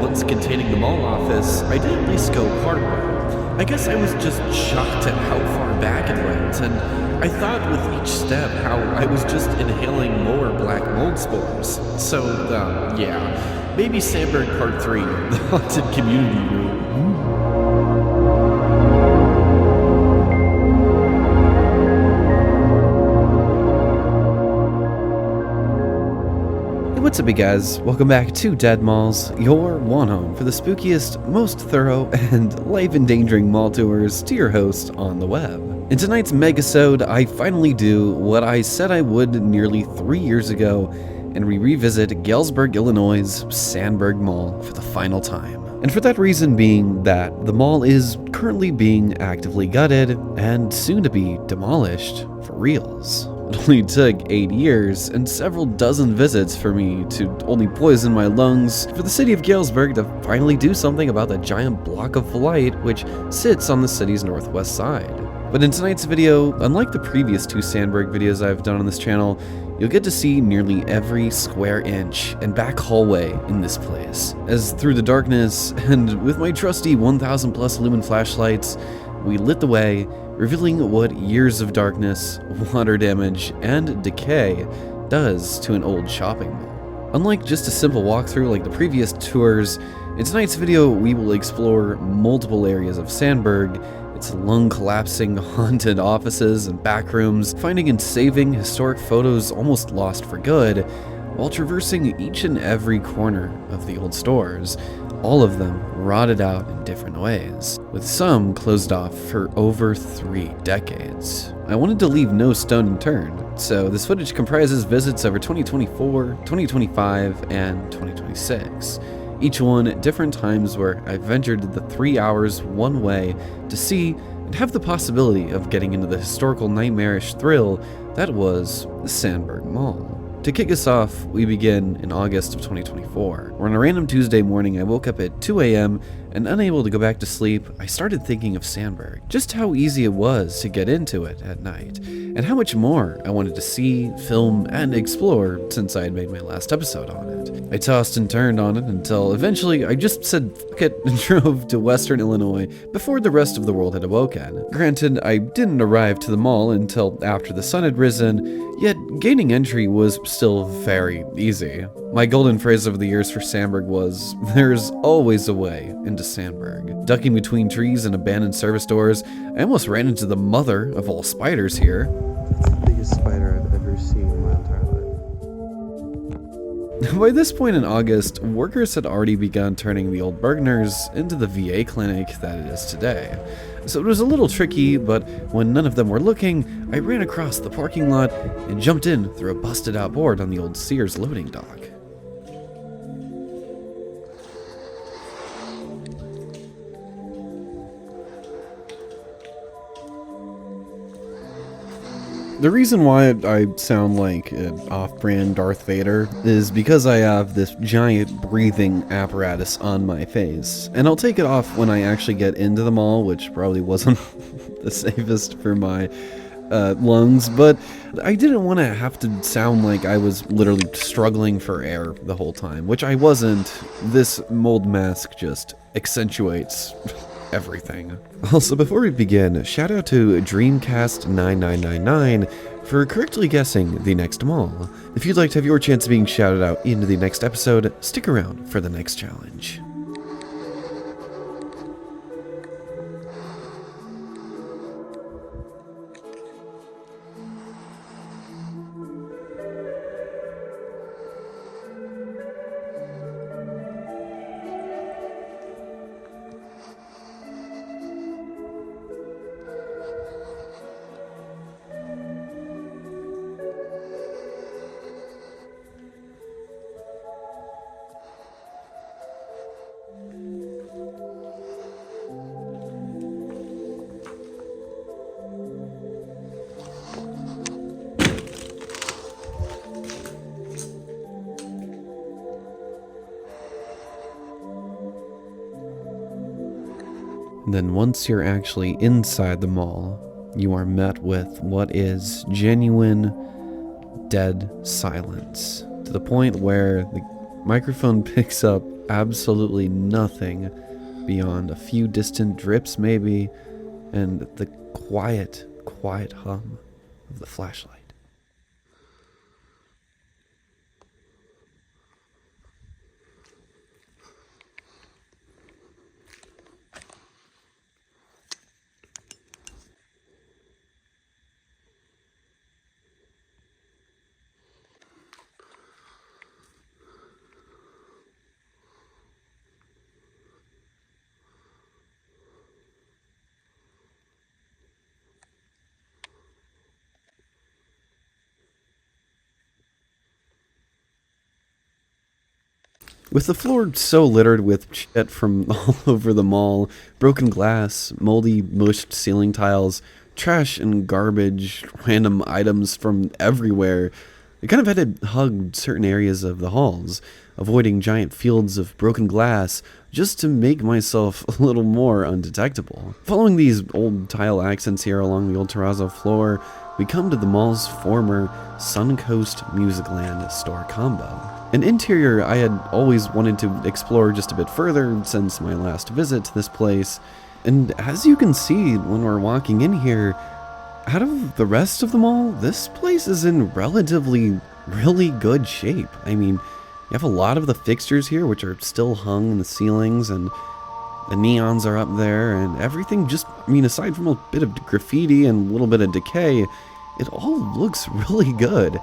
once containing the mall office, I did at least go part way. I guess I was just shocked at how far back it went, and I thought with each step how I was just inhaling more black mold spores. So, yeah, maybe Sandburg Part 3, the haunted community room. What's up, you guys? Welcome back to Dead Malls, your one home for the spookiest, most thorough, and life-endangering mall tours to your host on the web. In tonight's megasode, I finally do what I said I would nearly 3 years ago, and we revisit Galesburg, Illinois' Sandburg Mall for the final time. And for that reason being that the mall is currently being actively gutted and soon to be demolished for reals. It only took 8 years and several dozen visits for me to only poison my lungs for the city of Galesburg to finally do something about that giant block of light which sits on the city's northwest side. But in tonight's video, unlike the previous 2 Sandburg videos I've done on this channel, you'll get to see nearly every square inch and back hallway in this place. As through the darkness, and with my trusty 1000 plus lumen flashlights, we lit the way, revealing what years of darkness, water damage, and decay does to an old shopping mall. Unlike just a simple walkthrough like the previous tours, in tonight's video we will explore multiple areas of Sandburg, its lung-collapsing haunted offices and backrooms, finding and saving historic photos almost lost for good, while traversing each and every corner of the old stores, all of them rotted out in different ways, with some closed off for over 3 decades. I wanted to leave no stone unturned, so this footage comprises visits over 2024, 2025, and 2026. Each one at different times where I ventured the 3 hours one way to see and have the possibility of getting into the historical nightmarish thrill that was the Sandburg Mall. To kick us off, we begin in August of 2024, where on a random Tuesday morning I woke up at 2 a.m. and unable to go back to sleep, I started thinking of Sandburg, just how easy it was to get into it at night, and how much more I wanted to see, film, and explore since I had made my last episode on it. I tossed and turned on it until eventually I just said fuck it and drove to Western Illinois before the rest of the world had awoken. Granted, I didn't arrive to the mall until after the sun had risen, yet gaining entry was still very easy. My golden phrase over the years for Sandburg was, "There's always a way into Sandburg." Ducking between trees and abandoned service doors, I almost ran into the mother of all spiders here. It's the biggest spider I've ever seen in my entire life. By this point in August, workers had already begun turning the old Bergners into the VA clinic that it is today. So it was a little tricky, but when none of them were looking, I ran across the parking lot and jumped in through a busted out board on the old Sears loading dock. The reason why I sound like an off-brand Darth Vader is because I have this giant breathing apparatus on my face. And I'll take it off when I actually get into the mall, which probably wasn't the safest for my lungs, but I didn't want to have to sound like I was literally struggling for air the whole time, which I wasn't. This mold mask just accentuates everything. Also, before we begin, shout out to Dreamcast9999 for correctly guessing the next mall. If you'd like to have your chance of being shouted out into the next episode, stick around for the next challenge. Then once you're actually inside the mall, you are met with what is genuine dead silence, to the point where the microphone picks up absolutely nothing beyond a few distant drips maybe, and the quiet, quiet hum of the flashlight. With the floor so littered with shit from all over the mall, broken glass, moldy, mushed ceiling tiles, trash and garbage, random items from everywhere, I kind of had to hug certain areas of the halls, avoiding giant fields of broken glass just to make myself a little more undetectable. Following these old tile accents here along the old terrazzo floor, we come to the mall's former Suncoast Musicland store combo. An interior I had always wanted to explore just a bit further since my last visit to this place, and as you can see when we're walking in here, out of the rest of the mall, this place is in relatively really good shape. I mean, you have a lot of the fixtures here which are still hung in the ceilings, and the neons are up there, and everything just, I mean, aside from a bit of graffiti and a little bit of decay, it all looks really good.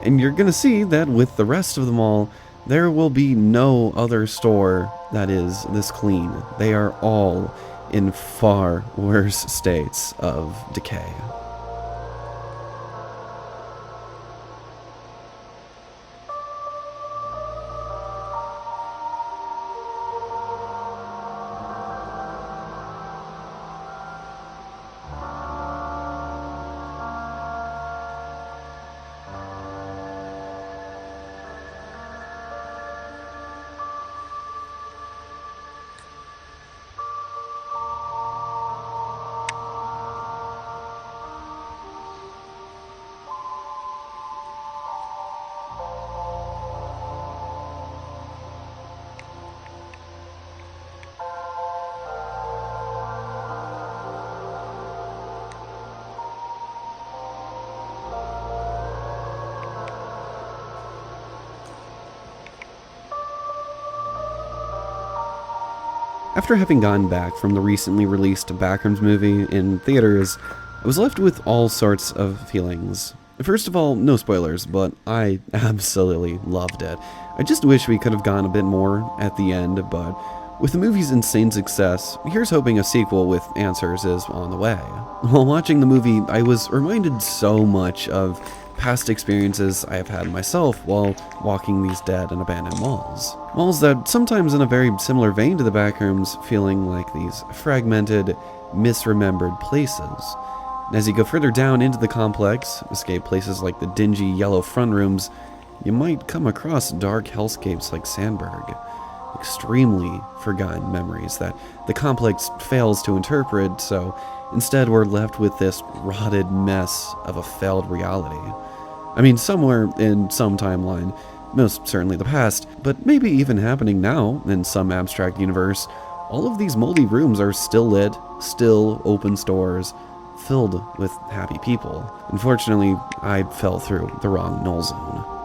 And you're gonna see that with the rest of the mall, there will be no other store that is this clean. They are all in far worse states of decay. After having gone back from the recently released Backrooms movie in theaters, I was left with all sorts of feelings. First of all, no spoilers, but I absolutely loved it. I just wish we could have gone a bit more at the end, but with the movie's insane success, here's hoping a sequel with answers is on the way. While watching the movie, I was reminded so much of past experiences I have had myself while walking these dead and abandoned malls. Malls that sometimes in a very similar vein to the Backrooms, feeling like these fragmented, misremembered places. And as you go further down into the complex, escape places like the dingy yellow front rooms, you might come across dark hellscapes like Sandburg. Extremely forgotten memories that the complex fails to interpret, so instead we're left with this rotted mess of a failed reality. I mean, somewhere in some timeline, most certainly the past, but maybe even happening now in some abstract universe, all of these moldy rooms are still lit, still open stores, filled with happy people. Unfortunately, I fell through the wrong null zone.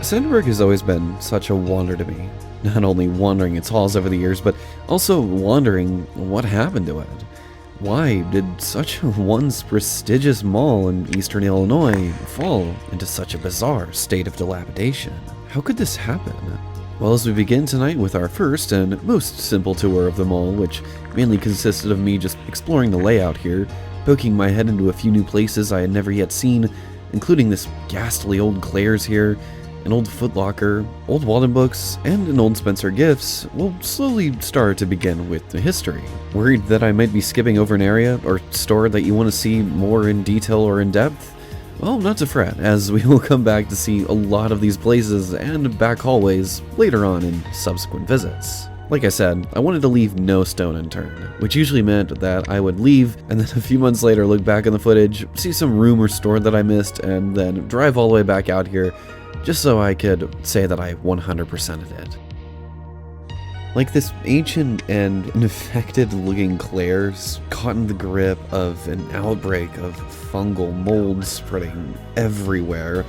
Sandburg has always been such a wonder to me. Not only wandering its halls over the years, but also wondering what happened to it. Why did such a once prestigious mall in eastern Illinois fall into such a bizarre state of dilapidation? How could this happen? Well, as we begin tonight with our first and most simple tour of the mall, which mainly consisted of me just exploring the layout here, poking my head into a few new places I had never yet seen, including this ghastly old Claire's here, an old Foot Locker, old Walden Books, and an old Spencer Gifts, we'll slowly start to begin with the history. Worried that I might be skipping over an area or store that you want to see more in detail or in depth? Well, not to fret, as we will come back to see a lot of these places and back hallways later on in subsequent visits. Like I said, I wanted to leave no stone unturned, which usually meant that I would leave and then a few months later look back on the footage, see some room or store that I missed, and then drive all the way back out here just so I could say that I 100%ed it. Like this ancient and infected looking Claire's caught in the grip of an outbreak of fungal mold spreading everywhere.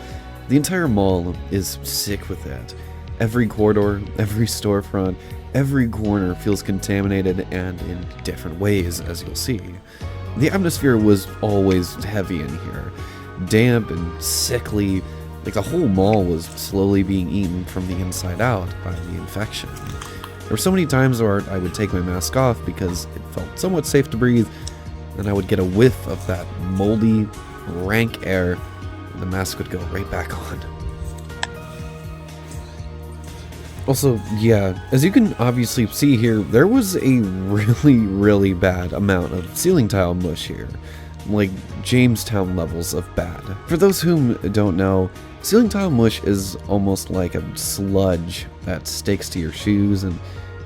The entire mall is sick with it. Every corridor, every storefront, every corner feels contaminated and in different ways, as you'll see. The atmosphere was always heavy in here, damp and sickly, like the whole mall was slowly being eaten from the inside out by the infection. There were so many times where I would take my mask off because it felt somewhat safe to breathe, and I would get a whiff of that moldy, rank air, and the mask would go right back on. Also, yeah, as you can obviously see here, there was a really bad amount of ceiling tile mush here. Like Jamestown levels of bad. For those whom don't know, ceiling tile mush is almost like a sludge that sticks to your shoes and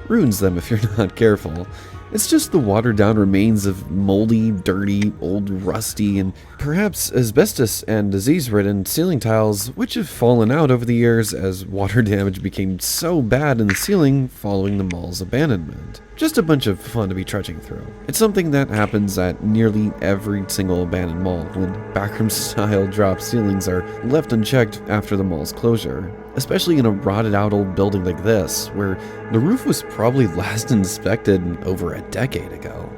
ruins them if you're not careful. It's just the watered down remains of moldy, dirty, old rusty, and perhaps asbestos and disease-ridden ceiling tiles which have fallen out over the years as water damage became so bad in the ceiling following the mall's abandonment. Just a bunch of fun to be trudging through. It's something that happens at nearly every single abandoned mall when backroom-style drop ceilings are left unchecked after the mall's closure. Especially in a rotted out old building like this, where the roof was probably last inspected over a decade ago.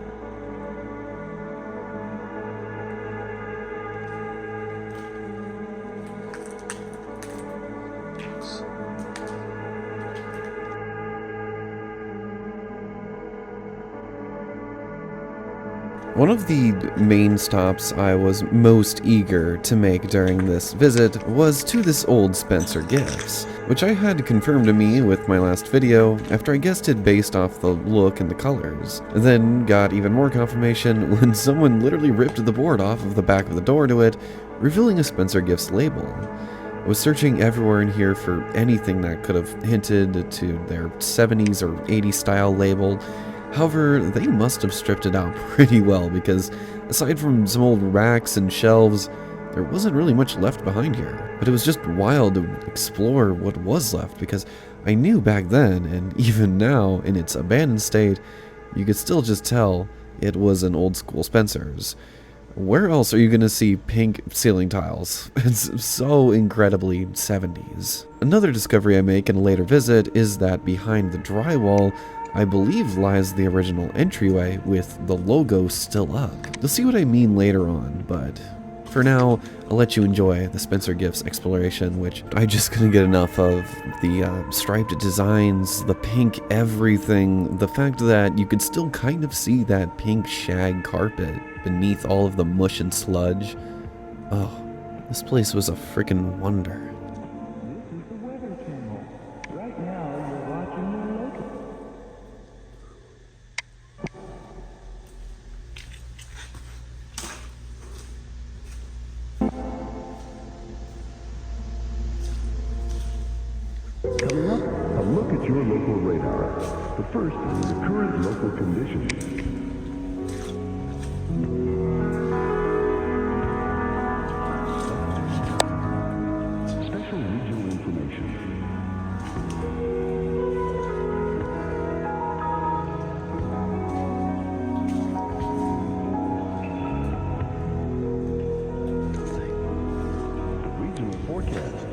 One of the main stops I was most eager to make during this visit was to this old Spencer Gifts, which I had confirmed to me with my last video after I guessed it based off the look and the colors. Then got even more confirmation when someone literally ripped the board off of the back of the door to it, revealing a Spencer Gifts label. I was searching everywhere in here for anything that could have hinted to their 70s or 80s style label. However, they must have stripped it out pretty well because, aside from some old racks and shelves, there wasn't really much left behind here. But it was just wild to explore what was left because I knew back then, and even now, in its abandoned state, you could still just tell it was an old school Spencer's. Where else are you going to see pink ceiling tiles? It's so incredibly 70s. Another discovery I make in a later visit is that behind the drywall, I believe lies the original entryway with the logo still up. You'll see what I mean later on, but for now, I'll let you enjoy the Spencer Gifts exploration, which I just couldn't get enough of. The striped designs, the pink everything, the fact that you could still kind of see that pink shag carpet beneath all of the mush and sludge. Oh, this place was a freaking wonder. Coming up, a look at your local radar. But first, the current local conditions. Special regional information. Regional forecast.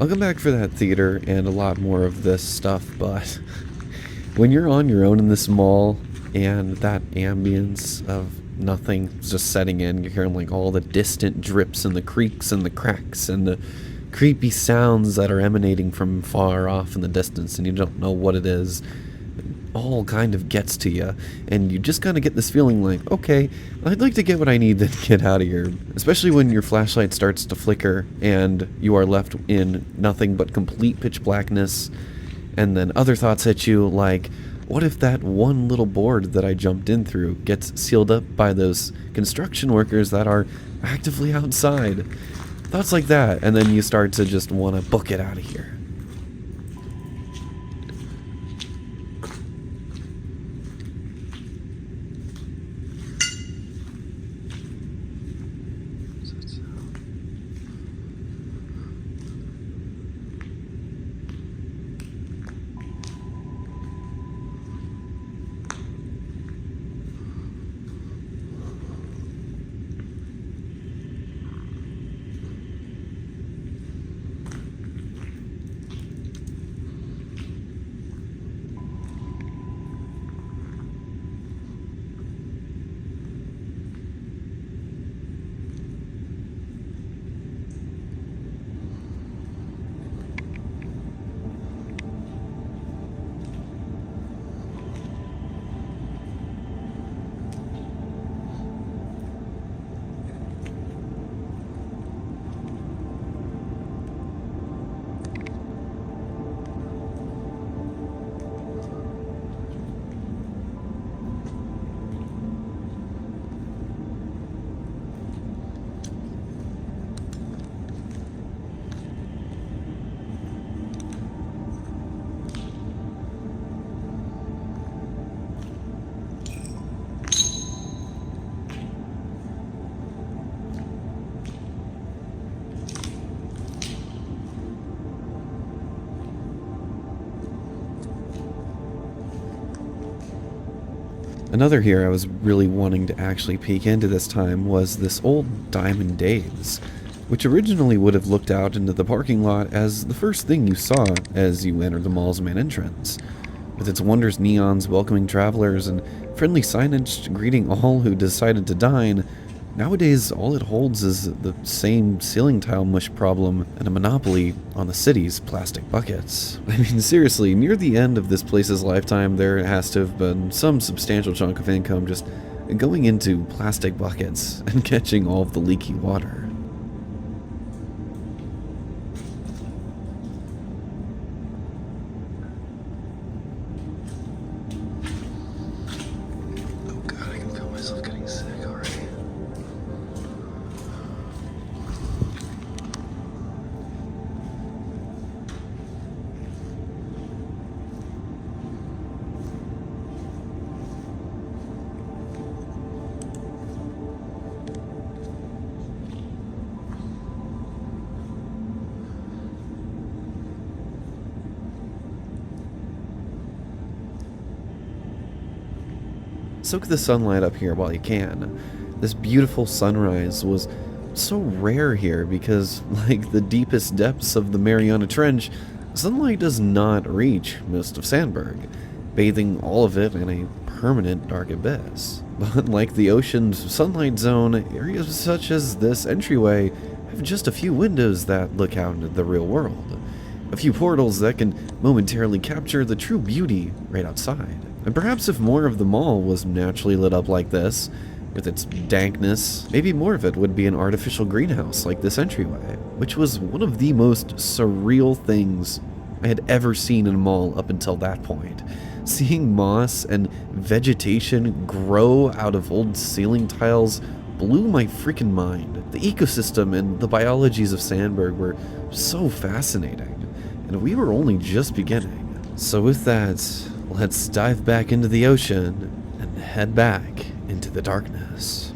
I'll come back for that theater and a lot more of this stuff, but when you're on your own in this mall and that ambience of nothing just setting in, you're hearing like all the distant drips and the creaks and the cracks and the creepy sounds that are emanating from far off in the distance, and you don't know what it is. All kind of gets to you, and you just kind of get this feeling like, okay, I'd like to get what I need to get out of here. Especially when your flashlight starts to flicker and you are left in nothing but complete pitch blackness, and then other thoughts hit you like, what if that one little board that I jumped in through gets sealed up by those construction workers that are actively outside? Thoughts like that, and then you start to just want to book it out of here. Another here I was really wanting to actually peek into this time was this old Diamond Days, which originally would have looked out into the parking lot as the first thing you saw as you entered the mall's main entrance. With its wondrous neons welcoming travelers and friendly signage greeting all who decided to dine, nowadays all it holds is the same ceiling tile mush problem and a monopoly on the city's plastic buckets. I mean, seriously, near the end of this place's lifetime, there has to have been some substantial chunk of income just going into plastic buckets and catching all of the leaky water. Soak the sunlight up here while you can. This beautiful sunrise was so rare here because, like the deepest depths of the Mariana Trench, sunlight does not reach most of Sandburg, bathing all of it in a permanent dark abyss. But like the ocean's sunlight zone, areas such as this entryway have just a few windows that look out into the real world. A few portals that can momentarily capture the true beauty right outside. And perhaps if more of the mall was naturally lit up like this, with its dankness, maybe more of it would be an artificial greenhouse like this entryway, which was one of the most surreal things I had ever seen in a mall up until that point. Seeing moss and vegetation grow out of old ceiling tiles blew my freaking mind. The ecosystem and the biologies of Sandburg were so fascinating, and we were only just beginning. So with that, let's dive back into the ocean and head back into the darkness.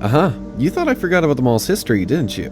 You thought I forgot about the mall's history, didn't you?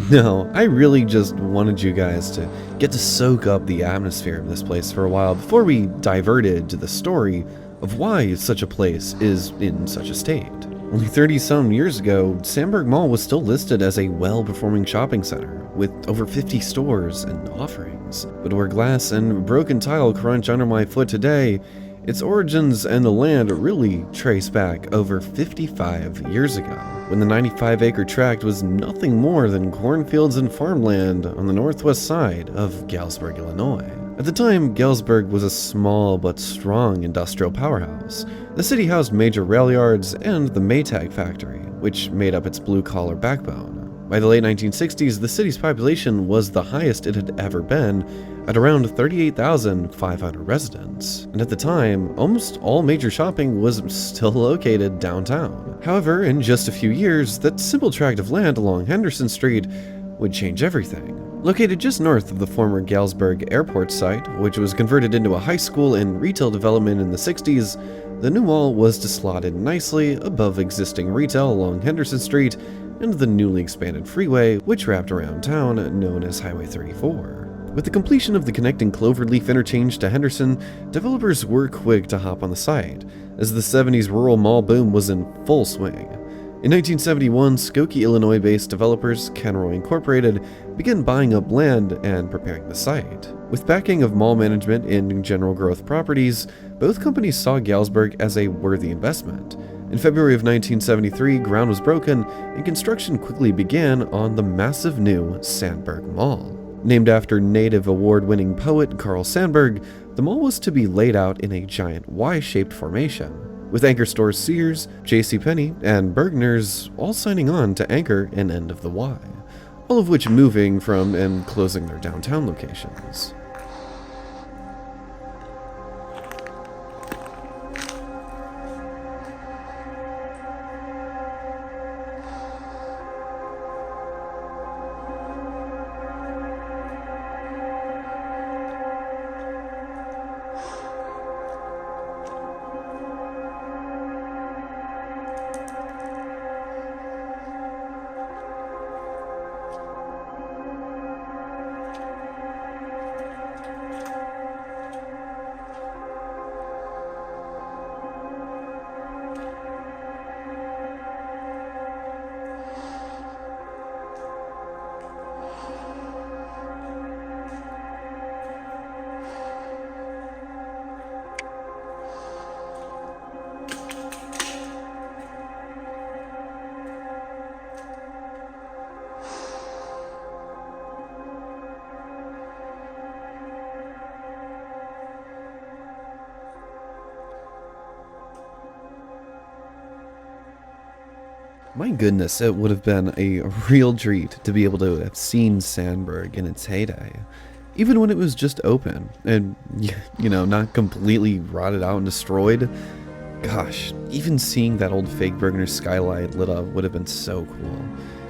No, I really just wanted you guys to get to soak up the atmosphere of this place for a while before we diverted to the story of why such a place is in such a state. Only 30-some years ago, Sandburg Mall was still listed as a well-performing shopping center with over 50 stores and offerings. But where glass and broken tile crunch under my foot today, its origins and the land really trace back over 55 years ago, when the 95-acre tract was nothing more than cornfields and farmland on the northwest side of Galesburg, Illinois. At the time, Galesburg was a small but strong industrial powerhouse. The city housed major rail yards and the Maytag factory, which made up its blue-collar backbone. By the late 1960s, the city's population was the highest it had ever been, at around 38,500 residents. And at the time, almost all major shopping was still located downtown. However, in just a few years, that simple tract of land along Henderson Street would change everything. Located just north of the former Galesburg airport site, which was converted into a high school and retail development in the 60s, the new mall was dislotted nicely above existing retail along Henderson Street and the newly expanded freeway, which wrapped around town, known as Highway 34. With the completion of the connecting Cloverleaf interchange to Henderson, developers were quick to hop on the site, as the 70s rural mall boom was in full swing. In 1971, Skokie, Illinois-based developers Kenroy Incorporated began buying up land and preparing the site. With backing of mall management in General Growth Properties, both companies saw Galesburg as a worthy investment. In February of 1973, ground was broken and construction quickly began on the massive new Sandburg Mall. Named after native award-winning poet Carl Sandburg, the mall was to be laid out in a giant Y-shaped formation, with anchor stores Sears, JCPenney, and Bergner's all signing on to anchor an end of the Y, all of which moving from and closing their downtown locations. My goodness, it would have been a real treat to be able to have seen Sandburg in its heyday. Even when it was just open and, not completely rotted out and destroyed. Gosh, even seeing that old fake Bergner skylight lit up would have been so cool.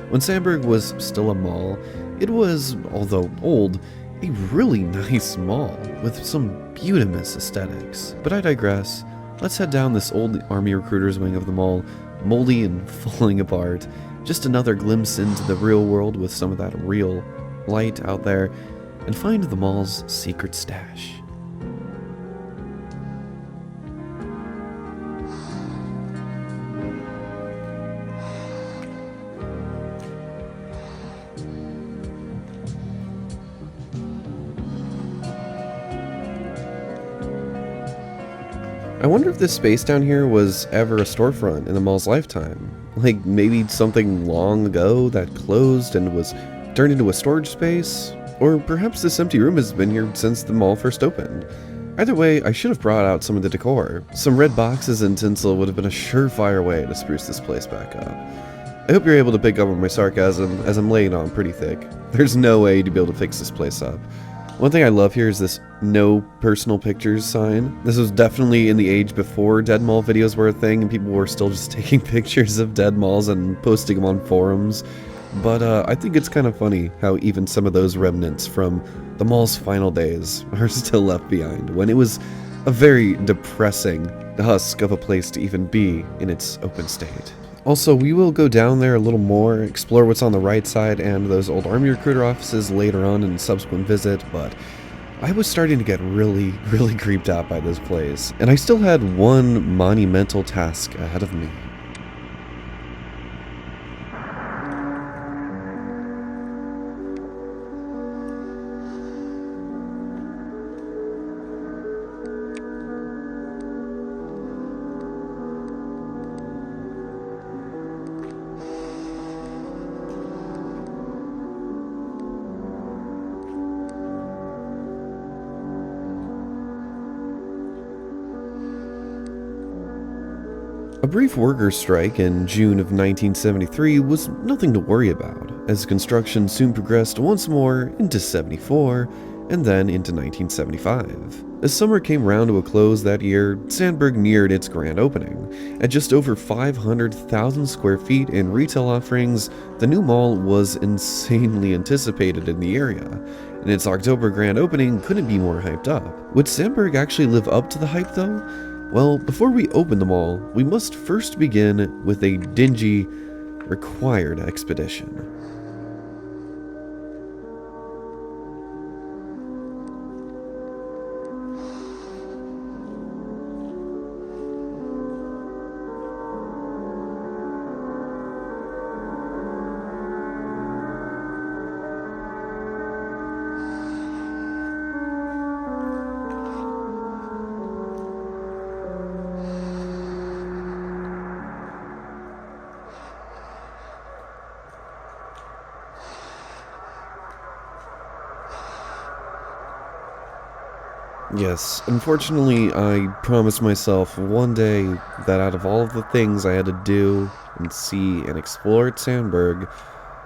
When Sandburg was still a mall, it was, although old, a really nice mall with some beautiful aesthetics. But I digress. Let's head down this old army recruiter's wing of the mall, moldy and falling apart. Just another glimpse into the real world with some of that real light out there, and find the mall's secret stash. I wonder if this space down here was ever a storefront in the mall's lifetime. Like maybe something long ago that closed and was turned into a storage space? Or perhaps this empty room has been here since the mall first opened. Either way, I should have brought out some of the decor. Some red boxes and tinsel would have been a surefire way to spruce this place back up. I hope you're able to pick up on my sarcasm, as I'm laying on pretty thick. There's no way to be able to fix this place up. One thing I love here is this no personal pictures sign. This was definitely in the age before dead mall videos were a thing and people were still just taking pictures of dead malls and posting them on forums. But I think it's kind of funny how even some of those remnants from the mall's final days are still left behind, when it was a very depressing husk of a place to even be in its open state. Also, we will go down there a little more, explore what's on the right side and those old army recruiter offices later on in a subsequent visit, but I was starting to get really creeped out by this place, and I still had one monumental task ahead of me. A brief workers' strike in June of 1973 was nothing to worry about, as construction soon progressed once more into 74 and then into 1975. As summer came round to a close that year, Sandburg neared its grand opening. At just over 500,000 square feet in retail offerings, the new mall was insanely anticipated in the area, and its October grand opening couldn't be more hyped up. Would Sandburg actually live up to the hype though? Well, before we open the mall, we must first begin with a dingy, required expedition. Yes, unfortunately, I promised myself one day that out of all of the things I had to do and see and explore at Sandburg,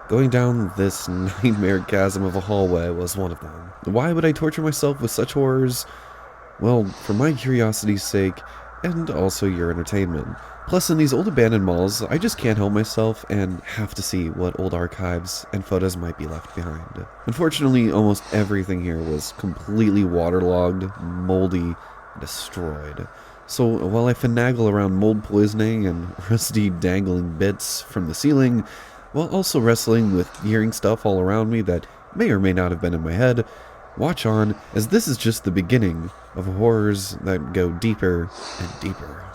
going down this nightmare chasm of a hallway was one of them. Why would I torture myself with such horrors? Well, for my curiosity's sake, and also your entertainment. Plus, in these old abandoned malls, I just can't help myself and have to see what old archives and photos might be left behind. Unfortunately, almost everything here was completely waterlogged, moldy, destroyed. So while I finagle around mold poisoning and rusty dangling bits from the ceiling, while also wrestling with hearing stuff all around me that may or may not have been in my head, watch on, as this is just the beginning of horrors that go deeper and deeper.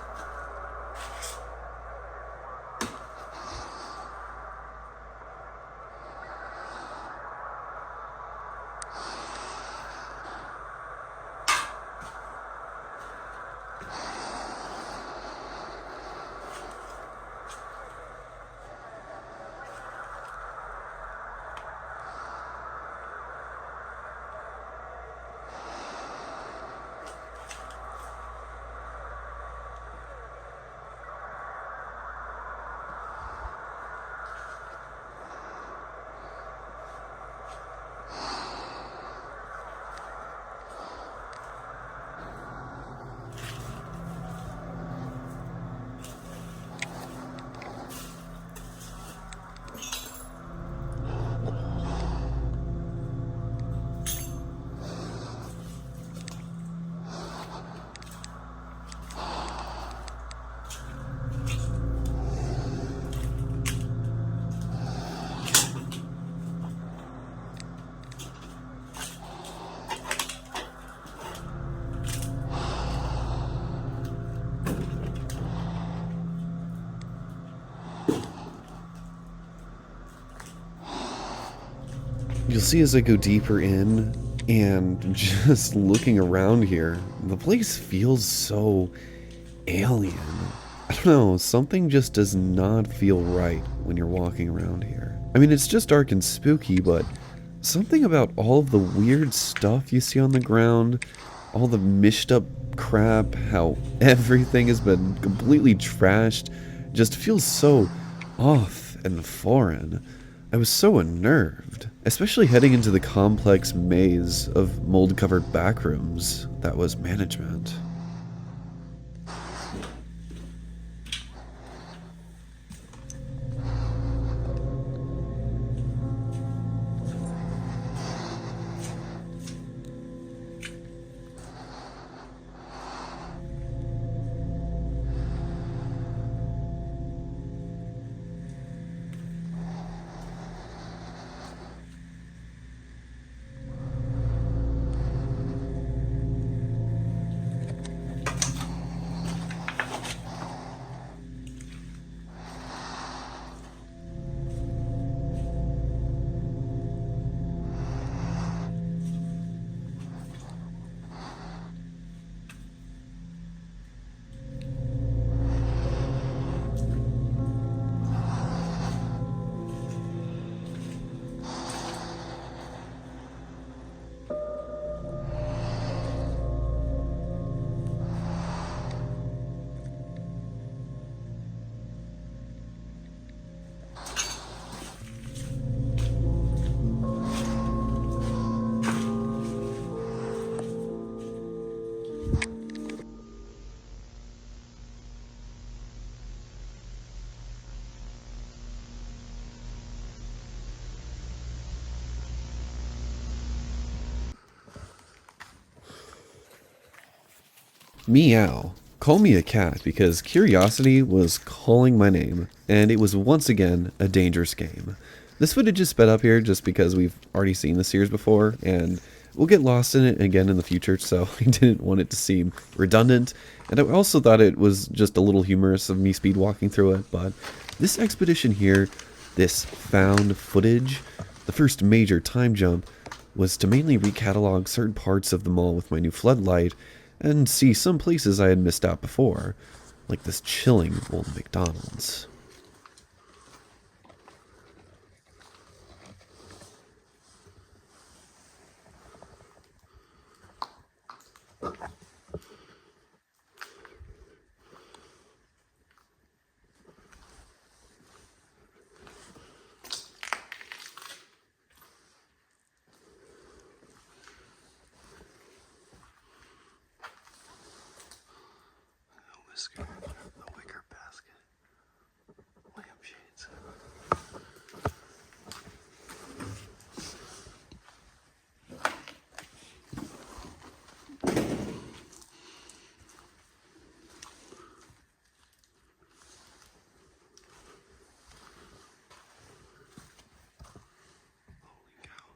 You'll see as I go deeper in, and just looking around here, the place feels so alien. I don't know, something just does not feel right when you're walking around here. I mean, it's just dark and spooky, but something about all of the weird stuff you see on the ground, all the mished up crap, how everything has been completely trashed, just feels so off and foreign. I was so unnerved, especially heading into the complex maze of mold-covered backrooms that was management. Meow. Call me a cat because curiosity was calling my name, and it was once again a dangerous game. This footage is sped up here just because we've already seen the series before, and we'll get lost in it again in the future, so I didn't want it to seem redundant, and I also thought it was just a little humorous of me speed walking through it, but this expedition here, this found footage, the first major time jump, was to mainly recatalog certain parts of the mall with my new floodlight, and see some places I had missed out before, like this chilling old McDonald's. Whisker, a wicker basket, lampshades. Holy cow.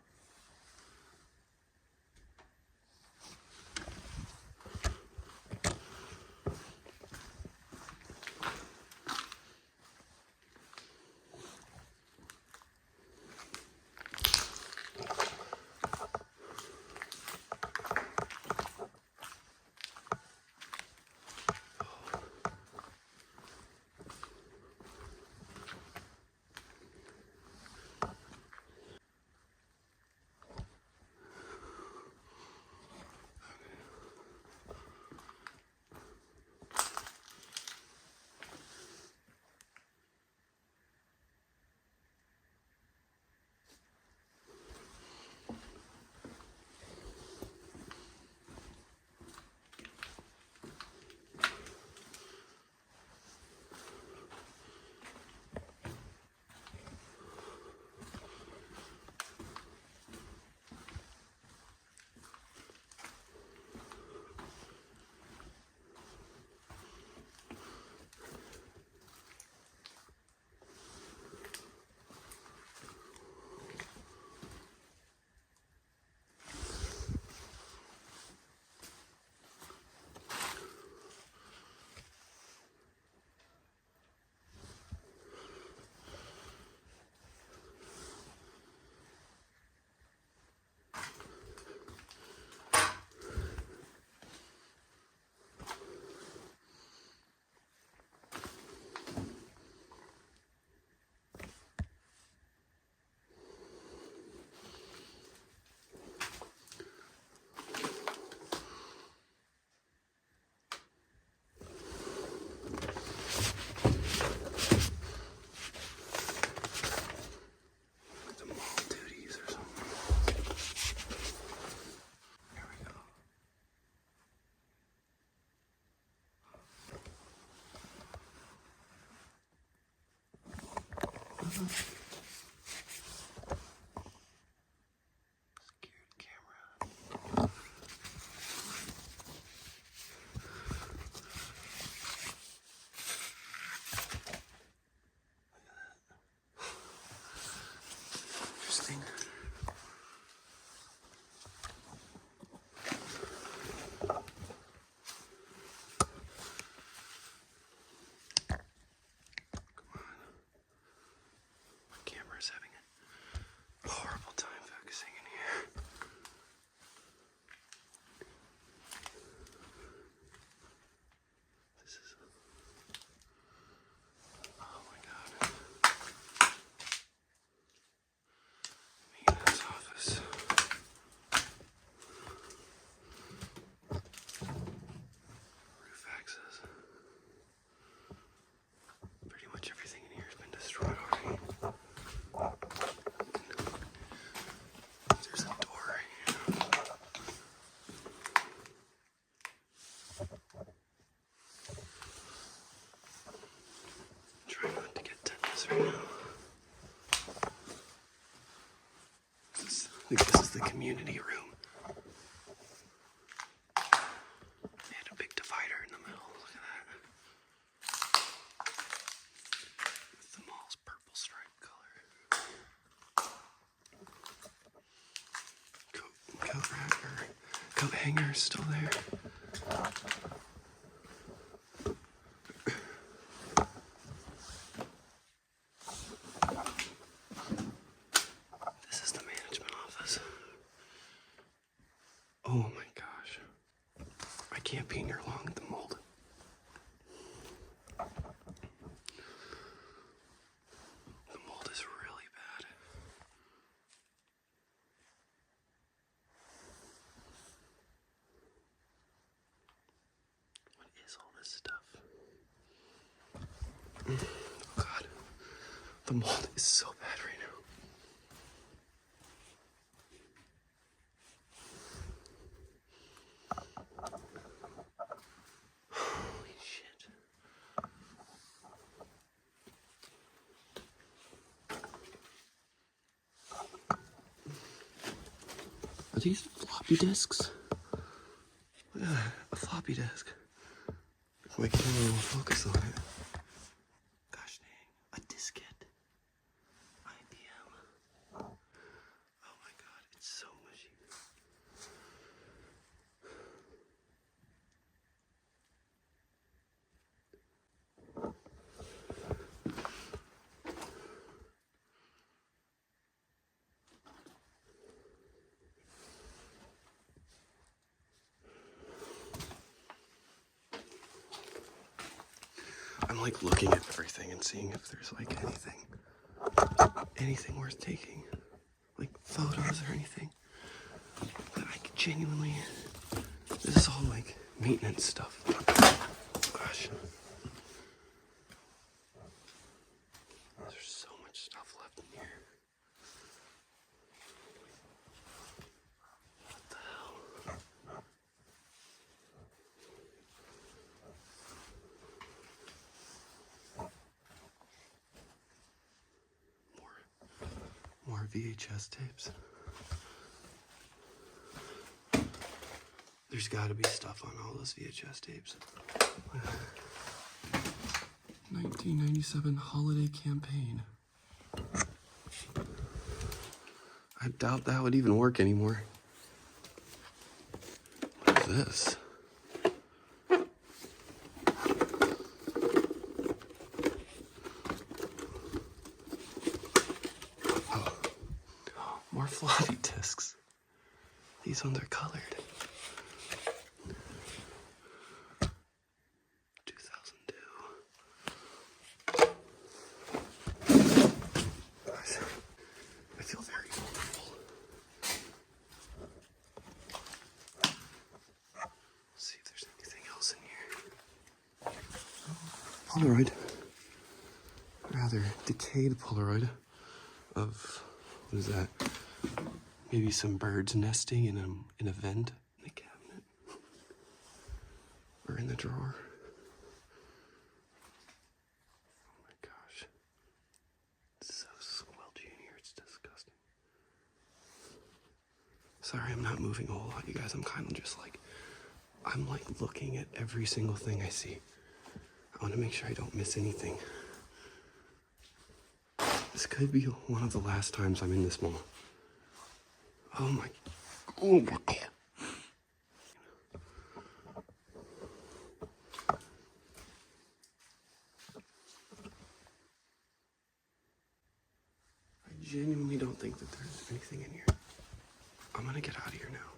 Scared camera. Interesting. My camera's having a horrible time focusing in here. This is... Oh my god. Maintenance office. Roof access. Pretty much everything in here has been destroyed already. There's a door right here. Try not to get tetanus right now. I think this is the community room. They had a big divider coat hanger is still there. This is the management office. Oh my gosh. I can't be near long at the mold. The mold is really bad. What is all this stuff? Oh God. The mold is so bad right now. Holy shit. Are these floppy disks? Look at that, a floppy disk. My camera won't focus on it. Gosh dang, a diskette. IBM. Oh my God, it's so mushy. I'm like looking at everything and seeing if there's like anything worth taking, like photos or anything. But I could genuinely, this is all like maintenance stuff. Gosh. There's so much stuff left in here. What the hell? More VHS tapes. There's got to be stuff on all those VHS tapes. 1997 holiday campaign. I doubt that would even work anymore. What is this? More floppy disks. These ones are colored. 2002. Guys, I feel very vulnerable. Let's see if there's anything else in here. Polaroid. Rather decayed Polaroid of, what is that? Maybe some birds nesting in a vent in the cabinet or in the drawer. Oh my gosh. It's so squelchy in here, it's disgusting. Sorry, I'm not moving a whole lot, you guys. I'm kind of just like, I'm like looking at every single thing I see. I want to make sure I don't miss anything. This could be one of the last times I'm in this mall. Oh my God. I genuinely don't think that there's anything in here. I'm gonna get out of here now.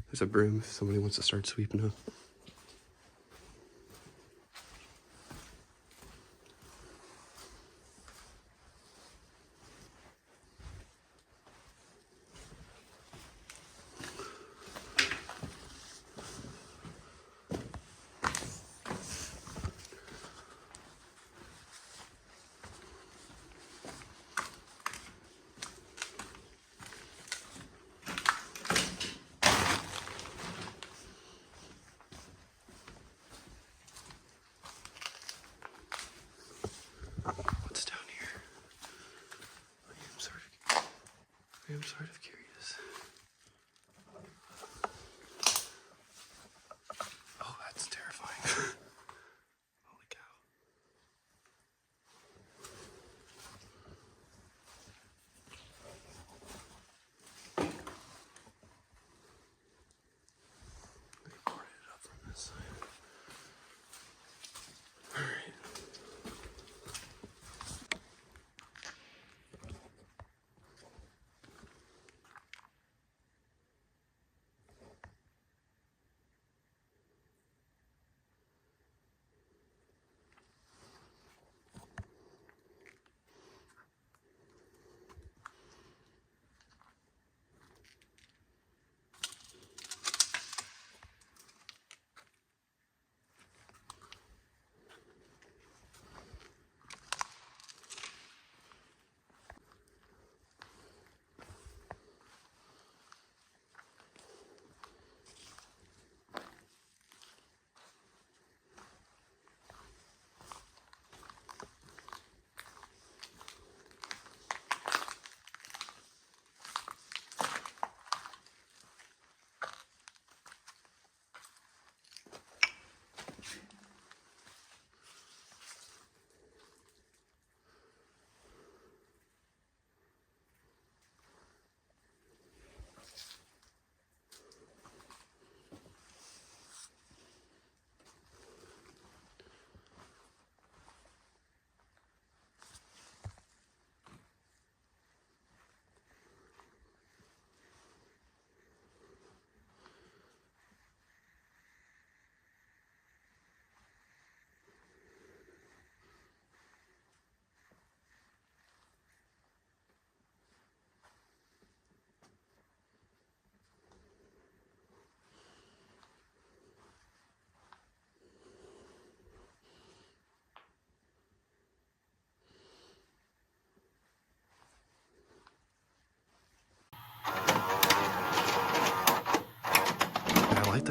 There's a broom if somebody wants to start sweeping up. What's down here? I am sort of curious. Oh, that's terrifying. Holy cow.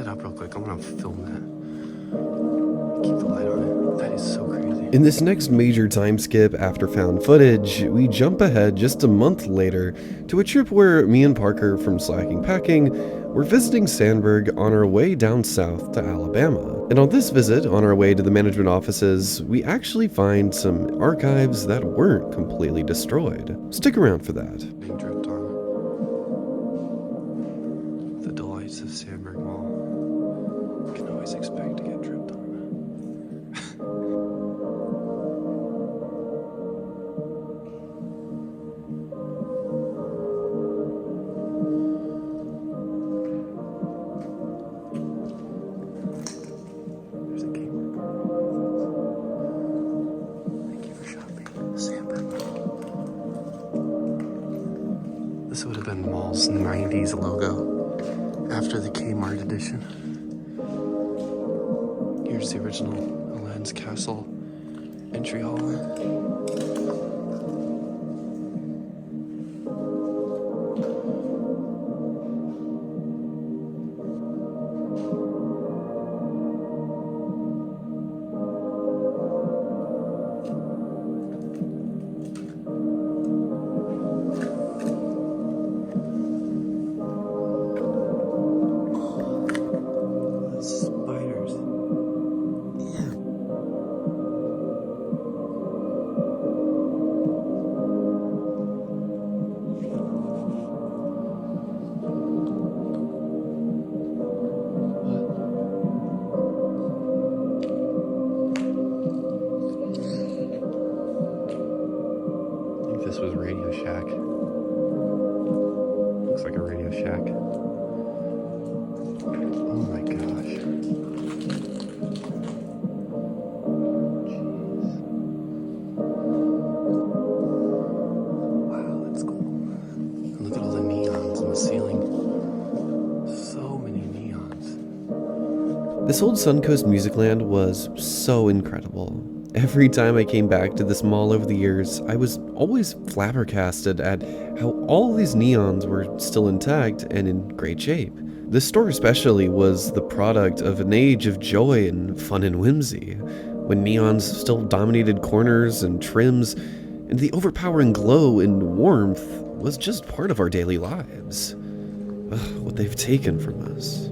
it up real quick. I'm gonna film that. Keep the light on it. That is so crazy. In this next major time skip after found footage, we jump ahead just a month later to a trip where me and Parker from Slacking Packing were visiting Sandburg on our way down south to Alabama. And on this visit, on our way to the management offices, we actually find some archives that weren't completely destroyed. Stick around for that. Being dripped on. The delights of Sandburg Mall. You can always expect to get dripped on. There's a Kmart. Thank you for shopping. Sandburg Mall. This would have been the mall's 90s logo after the Kmart edition. Here's the original Aladdin's Castle entry hallway. Spiders. Yeah. I think this was Radio Shack. Looks like a Radio Shack. Oh my gosh. Jeez. Wow, that's cool. And look at all the neons in the ceiling. So many neons. This old Suncoast Musicland was so incredible. Every time I came back to this mall over the years, I was always flabbergasted at how all these neons were still intact and in great shape. This store especially was the product of an age of joy and fun and whimsy, when neons still dominated corners and trims, and the overpowering glow and warmth was just part of our daily lives. Ugh, what they've taken from us.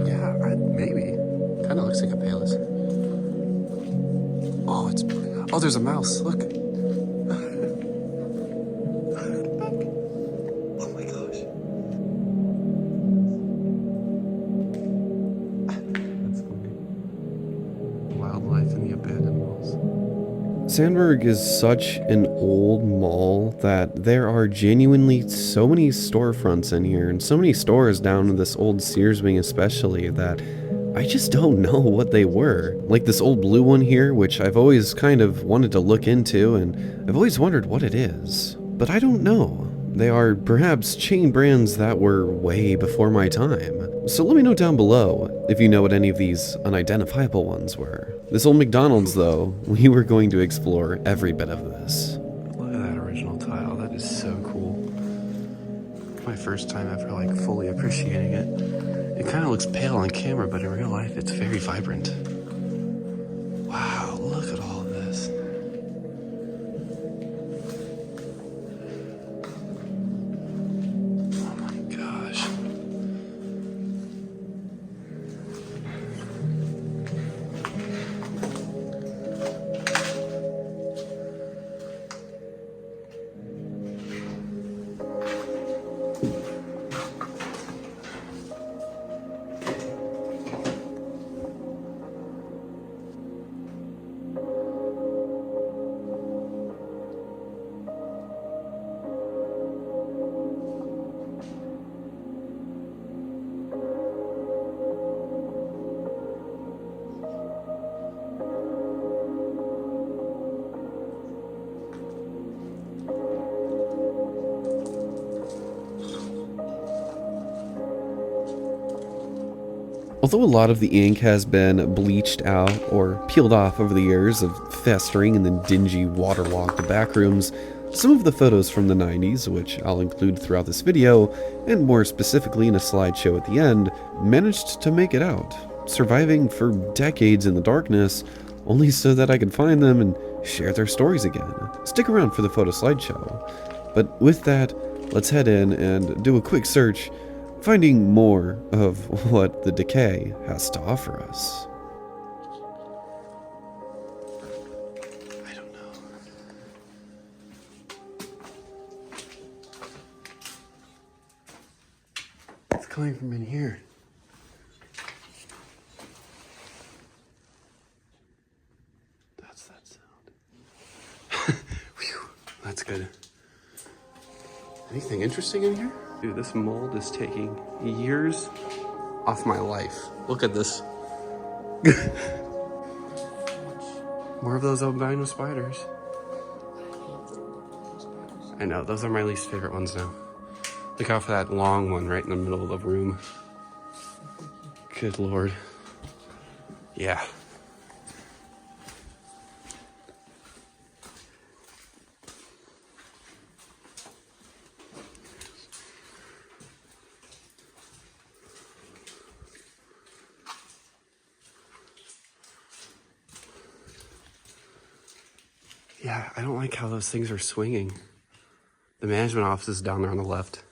Yeah, maybe. Kind of looks like a palace. Oh, there's a mouse. Look. Oh my gosh. That's funny. Wildlife in the abandoned malls. Sandburg is such an old mall that there are genuinely so many storefronts in here and so many stores down in this old Sears wing especially that I just don't know what they were. Like this old blue one here, which I've always kind of wanted to look into and I've always wondered what it is. But I don't know. They are perhaps chain brands that were way before my time. So let me know down below if you know what any of these unidentifiable ones were. This old McDonald's though, we were going to explore every bit of this. Look at that original tile. That is so cool. My first time ever like fully appreciating it. It kind of looks pale on camera, but in real life it's very vibrant. Wow, look at all of this. Oh my gosh. Although a lot of the ink has been bleached out or peeled off over the years of festering in the dingy, waterlogged backrooms, some of the photos from the 90s, which I'll include throughout this video, and more specifically in a slideshow at the end, managed to make it out, surviving for decades in the darkness, only so that I could find them and share their stories again. Stick around for the photo slideshow. But with that, let's head in and do a quick search, finding more of what the decay has to offer us. I don't know. It's coming from in here. That's that sound. Whew, that's good. Anything interesting in here? Dude, this mold is taking years off my life. Look at this. More of those albino spiders. I know, those are my least favorite ones now. Look out for that long one right in the middle of the room. Good Lord. Yeah. Yeah, I don't like how those things are swinging. The management office is down there on the left.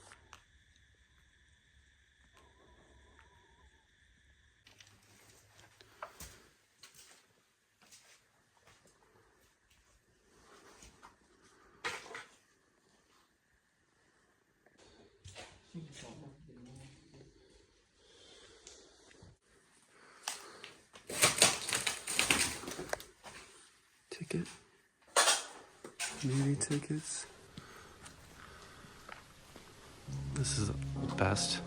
Ticket. Movie tickets. This is the best.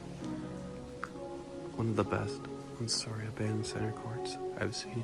One of the best one-story abandoned center courts I've seen.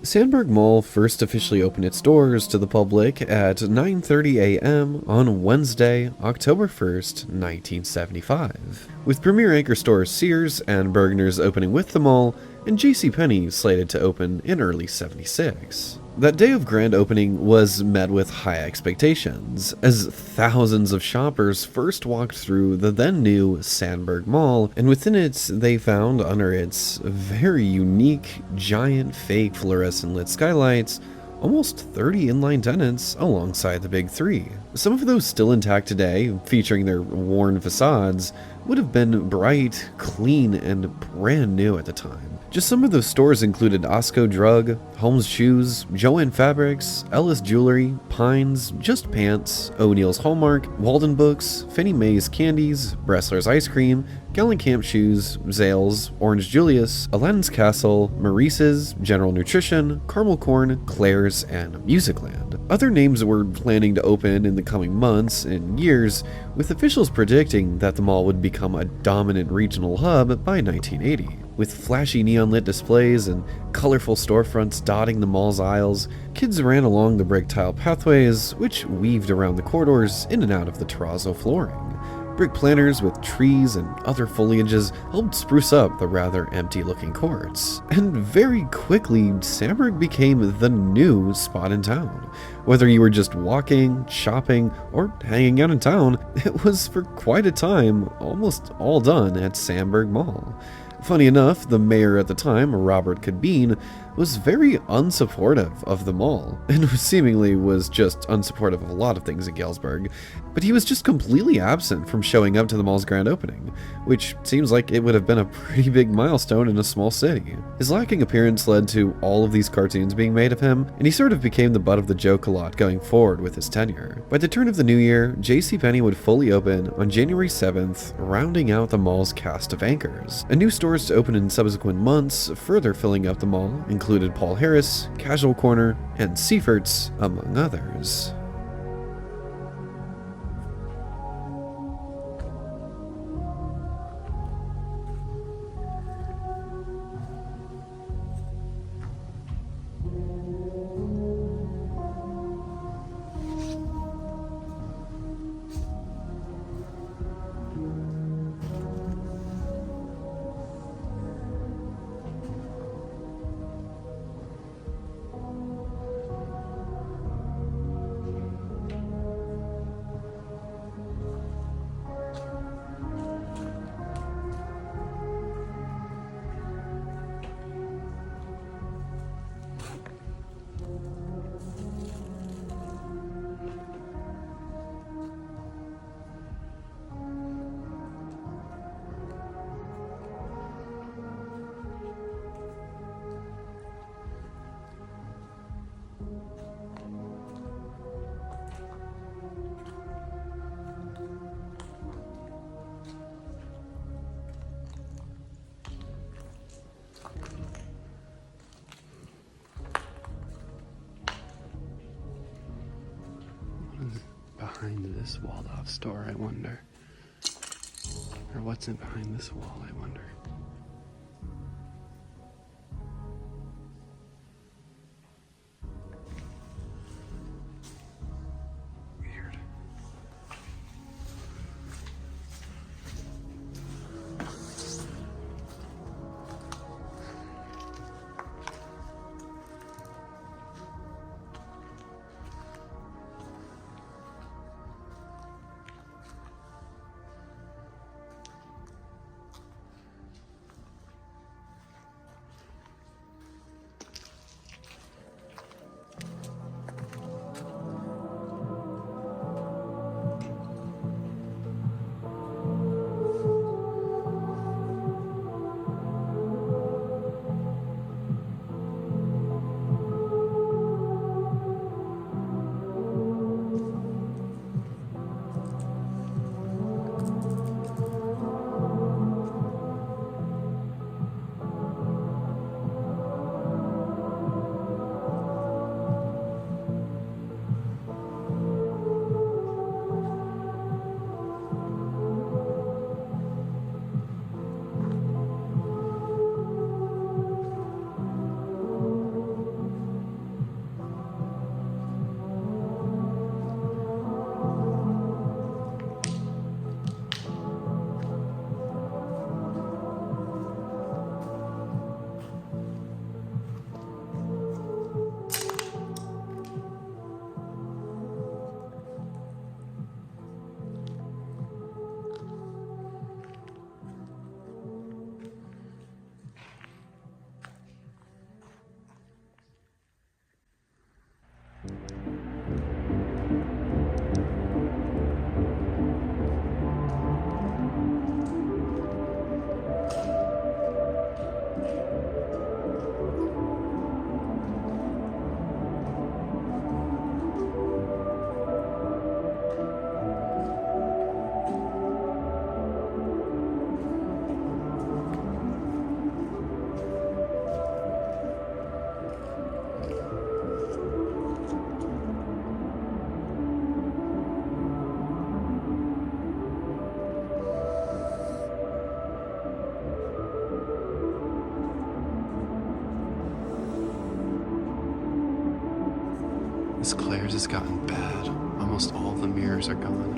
Sandburg Mall first officially opened its doors to the public at 9:30 a.m. on Wednesday, October 1st, 1975, with premier anchor stores Sears and Bergner's opening with the mall, and JCPenney slated to open in early '76. That day of grand opening was met with high expectations, as thousands of shoppers first walked through the then new Sandburg Mall, and within it they found, under its very unique, giant fake fluorescent lit skylights, almost 30 inline tenants alongside the big three. Some of those still intact today, featuring their worn facades, would have been bright, clean, and brand new at the time. Just some of those stores included Osco Drug, Holmes Shoes, Joann Fabrics, Ellis Jewelry, Pines, Just Pants, O'Neill's Hallmark, Walden Books, Fannie Mae's Candies, Bressler's Ice Cream, Gallenkamp Shoes, Zales, Orange Julius, Aladdin's Castle, Maurice's, General Nutrition, Caramel Corn, Claire's, and Musicland. Other names were planning to open in the coming months and years, with officials predicting that the mall would become a dominant regional hub by 1980. With flashy neon-lit displays and colorful storefronts dotting the mall's aisles, kids ran along the brick tile pathways, which weaved around the corridors in and out of the terrazzo flooring. Brick planters with trees and other foliages helped spruce up the rather empty-looking courts. And very quickly, Sandburg became the new spot in town. Whether you were just walking, shopping, or hanging out in town, it was for quite a time almost all done at Sandburg Mall. Funny enough, the mayor at the time, Robert Cadbean, was very unsupportive of the mall, and seemingly was just unsupportive of a lot of things in Galesburg, but he was just completely absent from showing up to the mall's grand opening, which seems like it would have been a pretty big milestone in a small city. His lacking appearance led to all of these cartoons being made of him, and he sort of became the butt of the joke a lot going forward with his tenure. By the turn of the new year, JCPenney would fully open on January 7th, rounding out the mall's cast of anchors. And new stores to open in subsequent months, further filling up the mall, included Paul Harris, Casual Corner, and Seifert's, among others. this walled off store, I wonder? Or what's in behind this wall, I wonder? Weird. This Claire's has gotten bad. Almost all the mirrors are gone.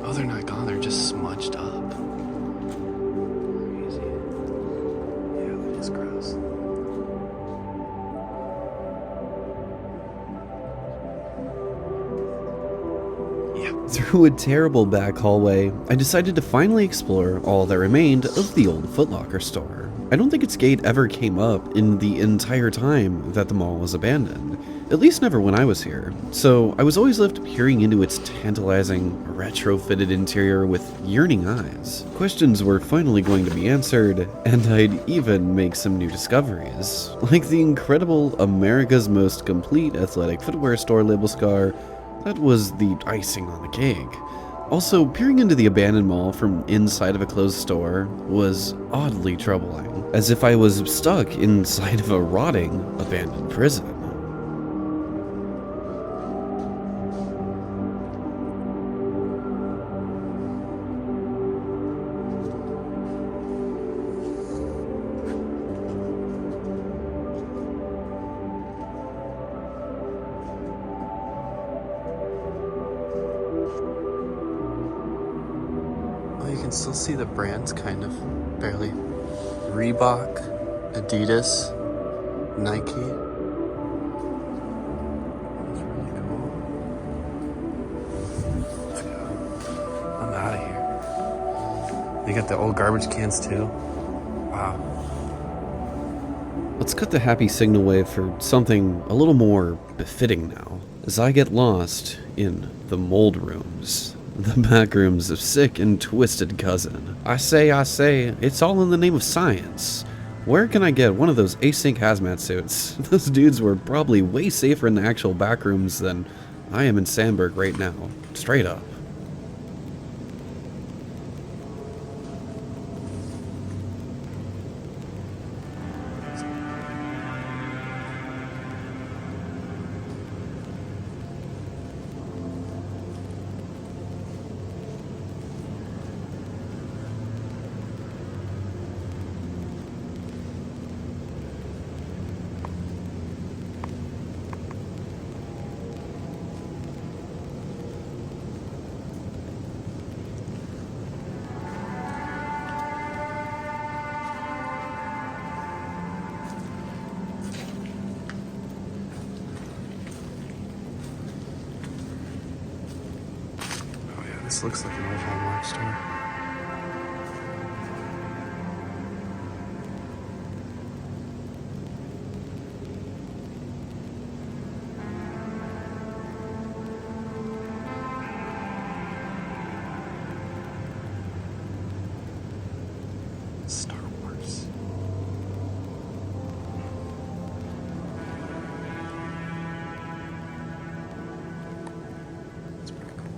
Oh, they're not gone, they're just smudged up. Crazy. Yeah, that is gross. Through a terrible back hallway, I decided to finally explore all that remained of the old Foot Locker store. I don't think its gate ever came up in the entire time that the mall was abandoned, at least never when I was here, so I was always left peering into its tantalizing, retrofitted interior with yearning eyes. Questions were finally going to be answered, and I'd even make some new discoveries, like the incredible America's Most Complete Athletic Footwear Store label scar. That was the icing on the cake. Also, peering into the abandoned mall from inside of a closed store was oddly troubling, as if I was stuck inside of a rotting, abandoned prison. You can still see the brands kind of, barely. Reebok, Adidas, Nike. That's really cool. Let's go. I'm out of here. They got the old garbage cans too. Wow. Let's cut the happy signal wave for something a little more befitting now, as I get lost in the mold rooms. The back rooms of sick and twisted cousin. I say, it's all in the name of science. Where can I get one of those async hazmat suits? Those dudes were probably way safer in the actual back rooms than I am in Sandburg right now. Straight up. This looks like an old Hallmark store. Star Wars. That's pretty cool.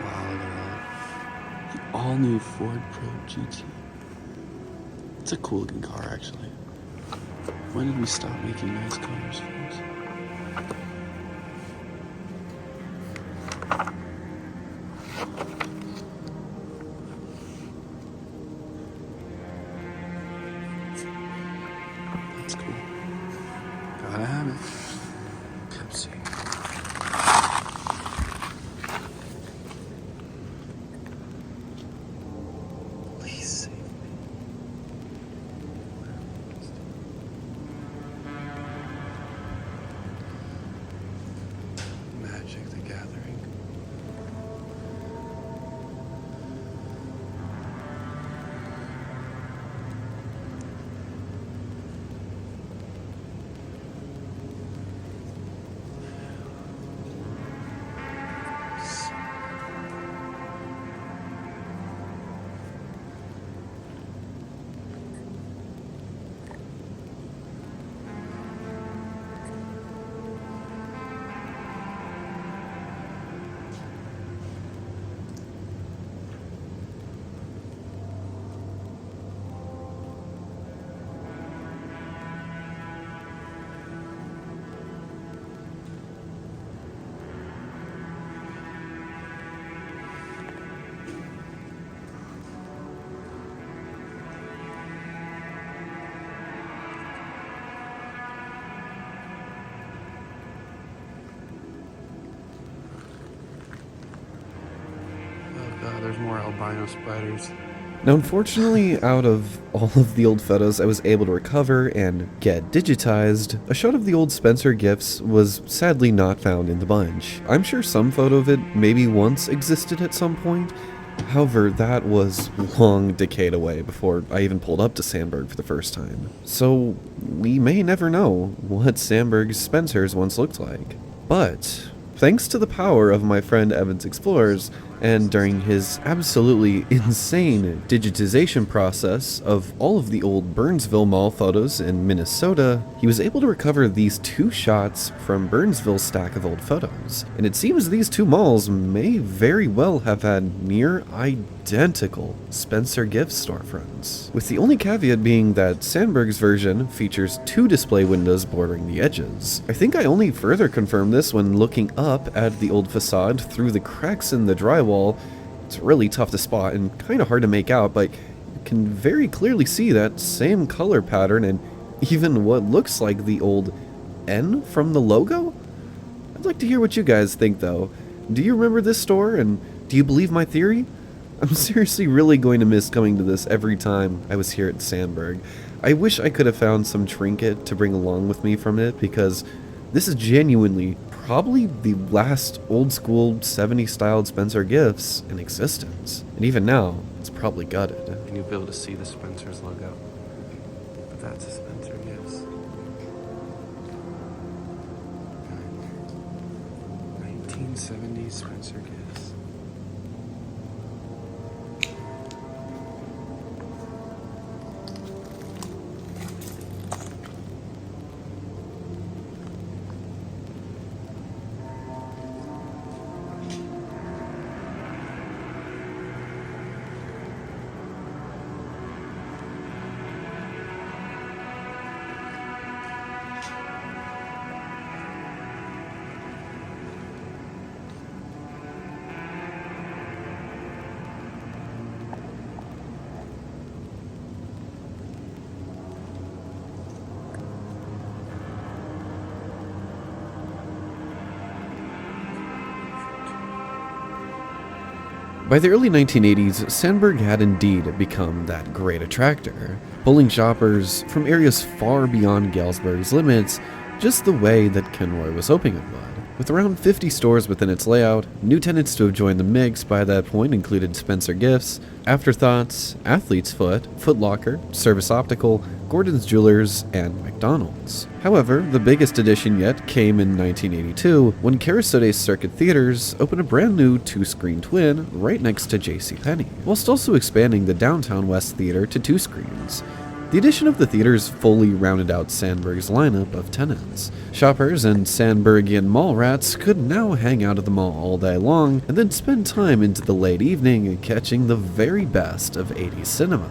Wow, look at that. The all-new Ford Pro GT. It's a cool looking car, actually. When did we stop making nice cars, folks? That's cool. Gotta have it. Pepsi. Please save me. Magic the Gathering. There's more albino spiders. Now, unfortunately, out of all of the old photos I was able to recover and get digitized, a shot of the old Spencer gifts was sadly not found in the bunch. I'm sure some photo of it maybe once existed at some point. However, that was long decayed away before I even pulled up to Sandburg for the first time. So, we may never know what Sandburg's Spencers once looked like. But thanks to the power of my friend Evan's Explorers, and during his absolutely insane digitization process of all of the old Burnsville Mall photos in Minnesota, he was able to recover these two shots from Burnsville's stack of old photos. And it seems these two malls may very well have had near identical Spencer gift storefronts, with the only caveat being that Sandburg's version features two display windows bordering the edges. I think I only further confirmed this when looking up at the old facade through the cracks in the drywall. It's really tough to spot and kind of hard to make out, but you can very clearly see that same color pattern and even what looks like the old N from the logo. I'd like to hear what you guys think though. Do you remember this store, and do you believe my theory? I'm seriously really going to miss coming to this every time I was here at Sandburg. I wish I could have found some trinket to bring along with me from it, because this is genuinely probably the last old school 70s styled Spencer gifts in existence. And even now, it's probably gutted. And you'll be able to see the Spencer's logo. But that's a Spencer Gifts. 1970s Spencer Gifts. By the early 1980s, Sandburg had indeed become that great attractor, pulling shoppers from areas far beyond Galesburg's limits, just the way that Kenroy was hoping it would. With around 50 stores within its layout, new tenants to have joined the mix by that point included Spencer Gifts, Afterthoughts, Athlete's Foot, Foot Locker, Service Optical, Gordon's Jewelers, and McDonald's. However, the biggest addition yet came in 1982 when Carasode's Circuit Theaters opened a brand new two-screen twin right next to JCPenney, whilst also expanding the Downtown West Theater to 2 screens. The addition of the theaters fully rounded out Sandburg's lineup of tenants. Shoppers and Sandburgian mall rats could now hang out at the mall all day long and then spend time into the late evening catching the very best of 80s cinema.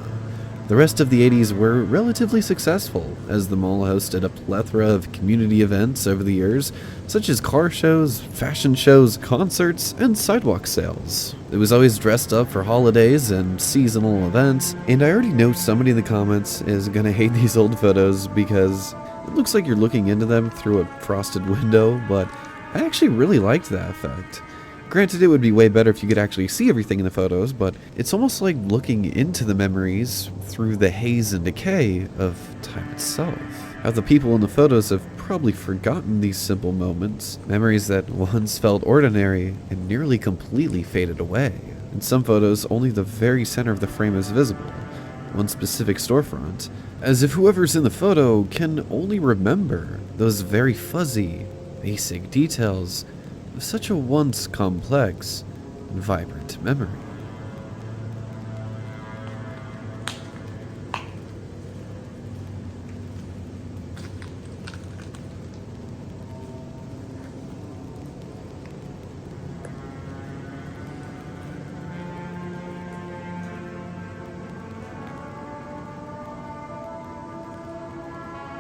The rest of the 80s were relatively successful, as the mall hosted a plethora of community events over the years, such as car shows, fashion shows, concerts, and sidewalk sales. It was always dressed up for holidays and seasonal events, and I already know somebody in the comments is gonna hate these old photos because it looks like you're looking into them through a frosted window, but I actually really liked that effect. Granted, it would be way better if you could actually see everything in the photos, but it's almost like looking into the memories through the haze and decay of time itself. How the people in the photos have probably forgotten these simple moments, memories that once felt ordinary and nearly completely faded away. In some photos, only the very center of the frame is visible, one specific storefront, as if whoever's in the photo can only remember those very fuzzy, basic details of such a once complex and vibrant memory.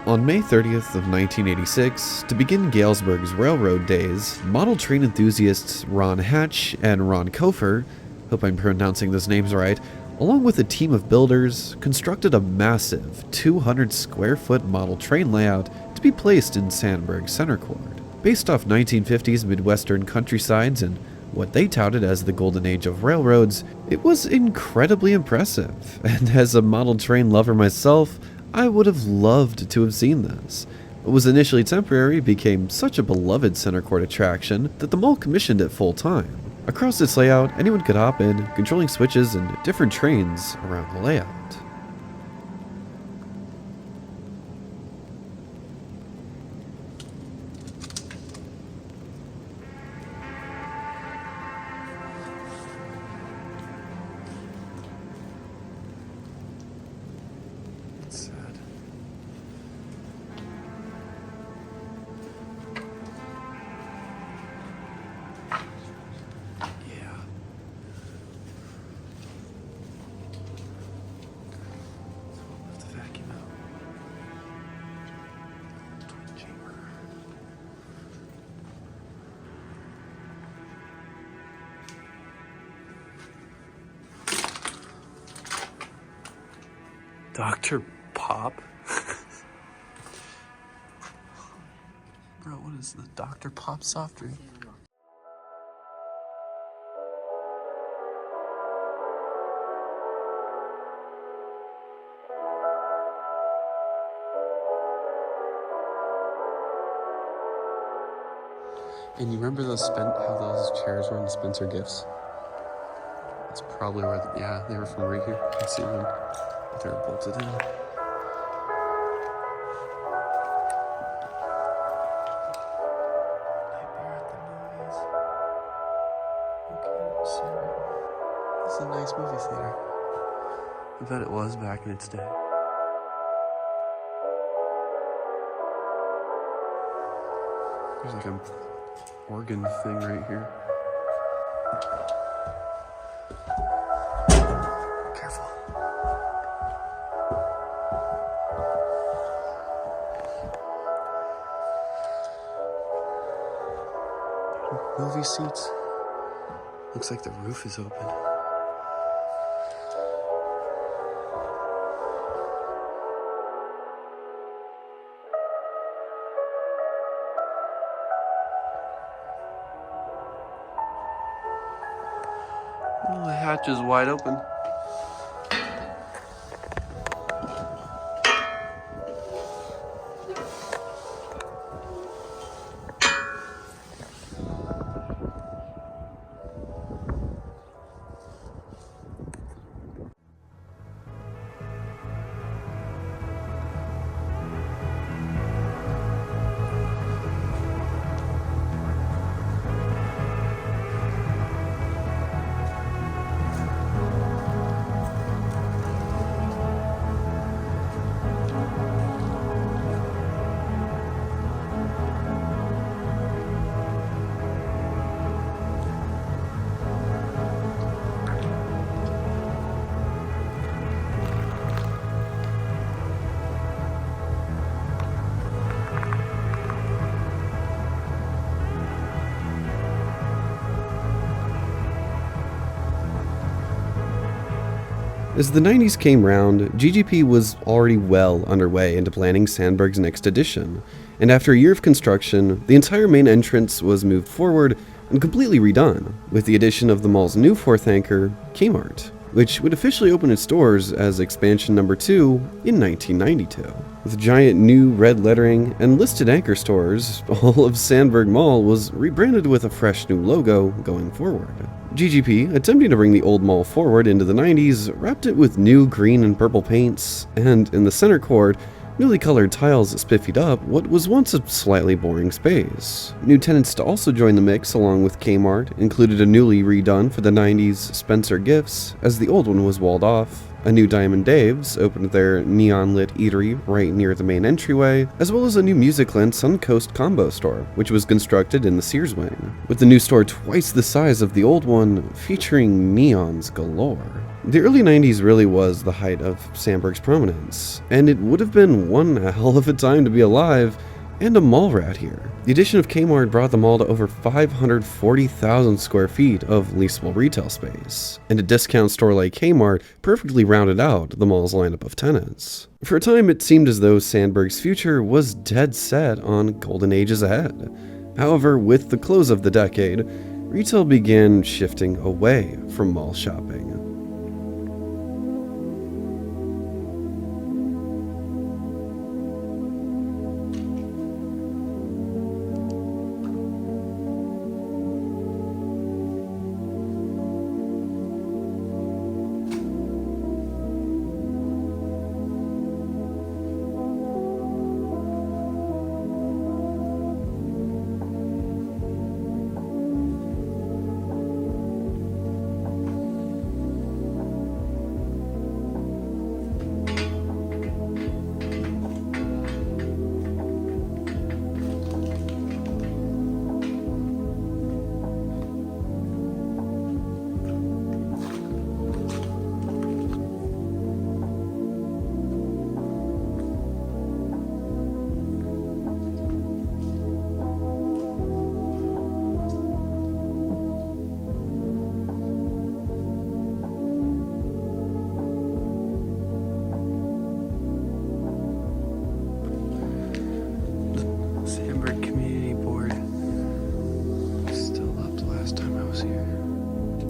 On May 30th of 1986, to begin Galesburg's railroad days, model train enthusiasts Ron Hatch and Ron Kofer, hope I'm pronouncing those names right, along with a team of builders, constructed a massive 200 square foot model train layout to be placed in Sandburg Center Court. Based off 1950s Midwestern countrysides and what they touted as the golden age of railroads, it was incredibly impressive, and as a model train lover myself, I would have loved to have seen this. What was initially temporary became such a beloved center court attraction that the mall commissioned it full time. Across its layout, anyone could hop in, controlling switches and different trains around the layout. Dr. Pop? Bro, what is the Dr. Pop soft drink? And you remember how those chairs were in the Spencer Gifts? That's probably where, yeah, they were from right here. I see them. They're bolted in. This is a nice movie theater. I bet it was back in its day. There's like an organ thing right here. Careful. Movie seats. Looks like the roof is open. Oh, the hatch is wide open. As the 90s came round, GGP was already well underway into planning Sandburg's next edition, and after a year of construction, the entire main entrance was moved forward and completely redone, with the addition of the mall's new fourth anchor, Kmart, which would officially open its doors as expansion number 2 in 1992. With giant new red lettering and listed anchor stores, all of Sandburg Mall was rebranded with a fresh new logo going forward. GGP, attempting to bring the old mall forward into the 90s, wrapped it with new green and purple paints, and in the center court, newly colored tiles spiffied up what was once a slightly boring space. New tenants to also join the mix along with Kmart included a newly redone for the 90s Spencer Gifts, as the old one was walled off. A new Diamond Dave's opened their neon-lit eatery right near the main entryway, as well as a new Musicland Suncoast combo store, which was constructed in the Sears wing, with the new store twice the size of the old one, featuring neons galore. The early 90s really was the height of Sandburg's prominence, and it would have been one hell of a time to be alive and a mall rat here. The addition of Kmart brought the mall to over 540,000 square feet of leasable retail space, and a discount store like Kmart perfectly rounded out the mall's lineup of tenants. For a time, it seemed as though Sandburg's future was dead set on golden ages ahead. However, with the close of the decade, retail began shifting away from mall shopping.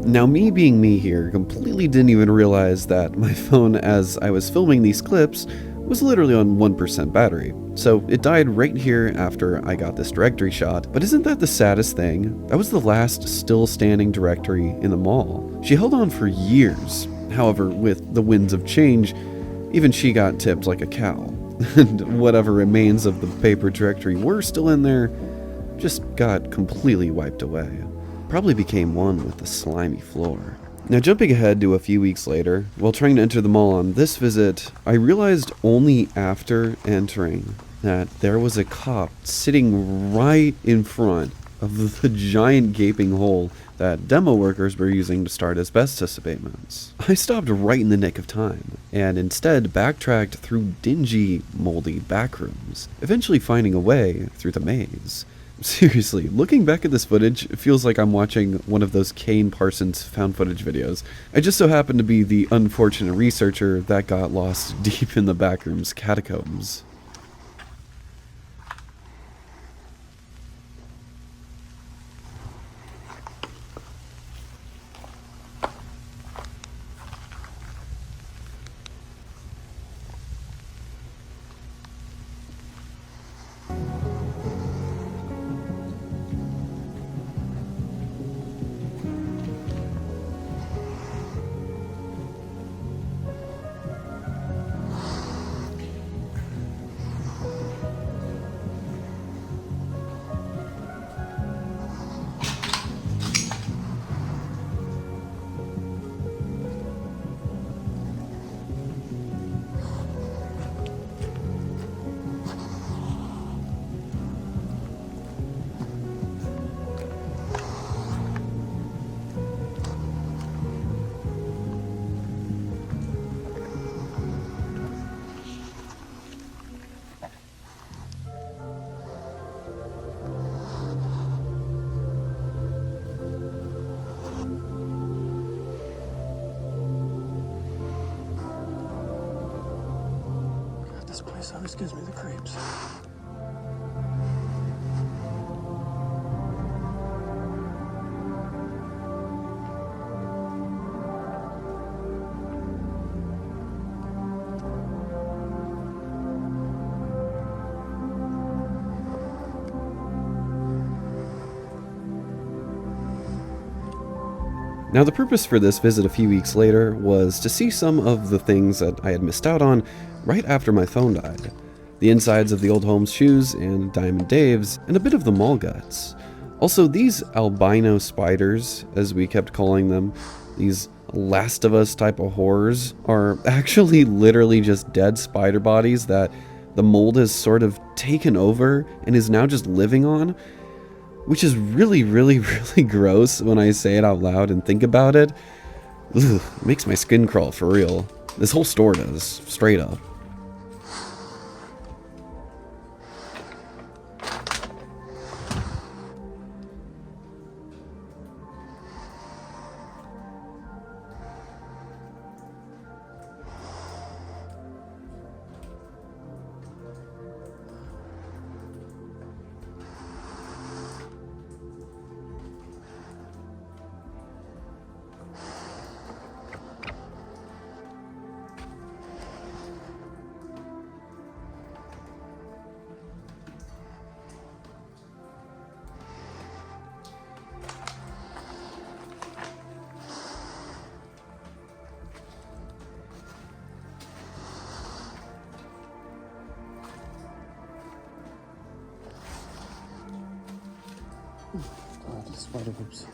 Now, me being me here completely didn't even realize that my phone, as I was filming these clips, was literally on 1% battery, so it died right here after I got this directory shot. But isn't that the saddest thing? That was the last still standing directory in the mall. She held on for years. However, with the winds of change, even she got tipped like a cow, and whatever remains of the paper directory were still in there just got completely wiped away. Probably became one with the slimy floor. Now, jumping ahead to a few weeks later, while trying to enter the mall on this visit, I realized only after entering that there was a cop sitting right in front of the giant gaping hole that demo workers were using to start asbestos abatements. I stopped right in the nick of time, and instead backtracked through dingy, moldy backrooms, eventually finding a way through the maze. Seriously, looking back at this footage, it feels like I'm watching one of those Kane Parsons found footage videos. I just so happened to be the unfortunate researcher that got lost deep in the backroom's catacombs. This place always gives me the creeps. Now, the purpose for this visit a few weeks later was to see some of the things that I had missed out on right after my phone died. The insides of the old Holmes shoes and Diamond Dave's, and a bit of the mall guts. Also, these albino spiders, as we kept calling them, these Last of Us type of horrors, are actually literally just dead spider bodies that the mold has sort of taken over and is now just living on. Which is really, really, really gross when I say it out loud and think about it. Ugh, it makes my skin crawl for real. This whole store does, straight up. Oh, the spider webs.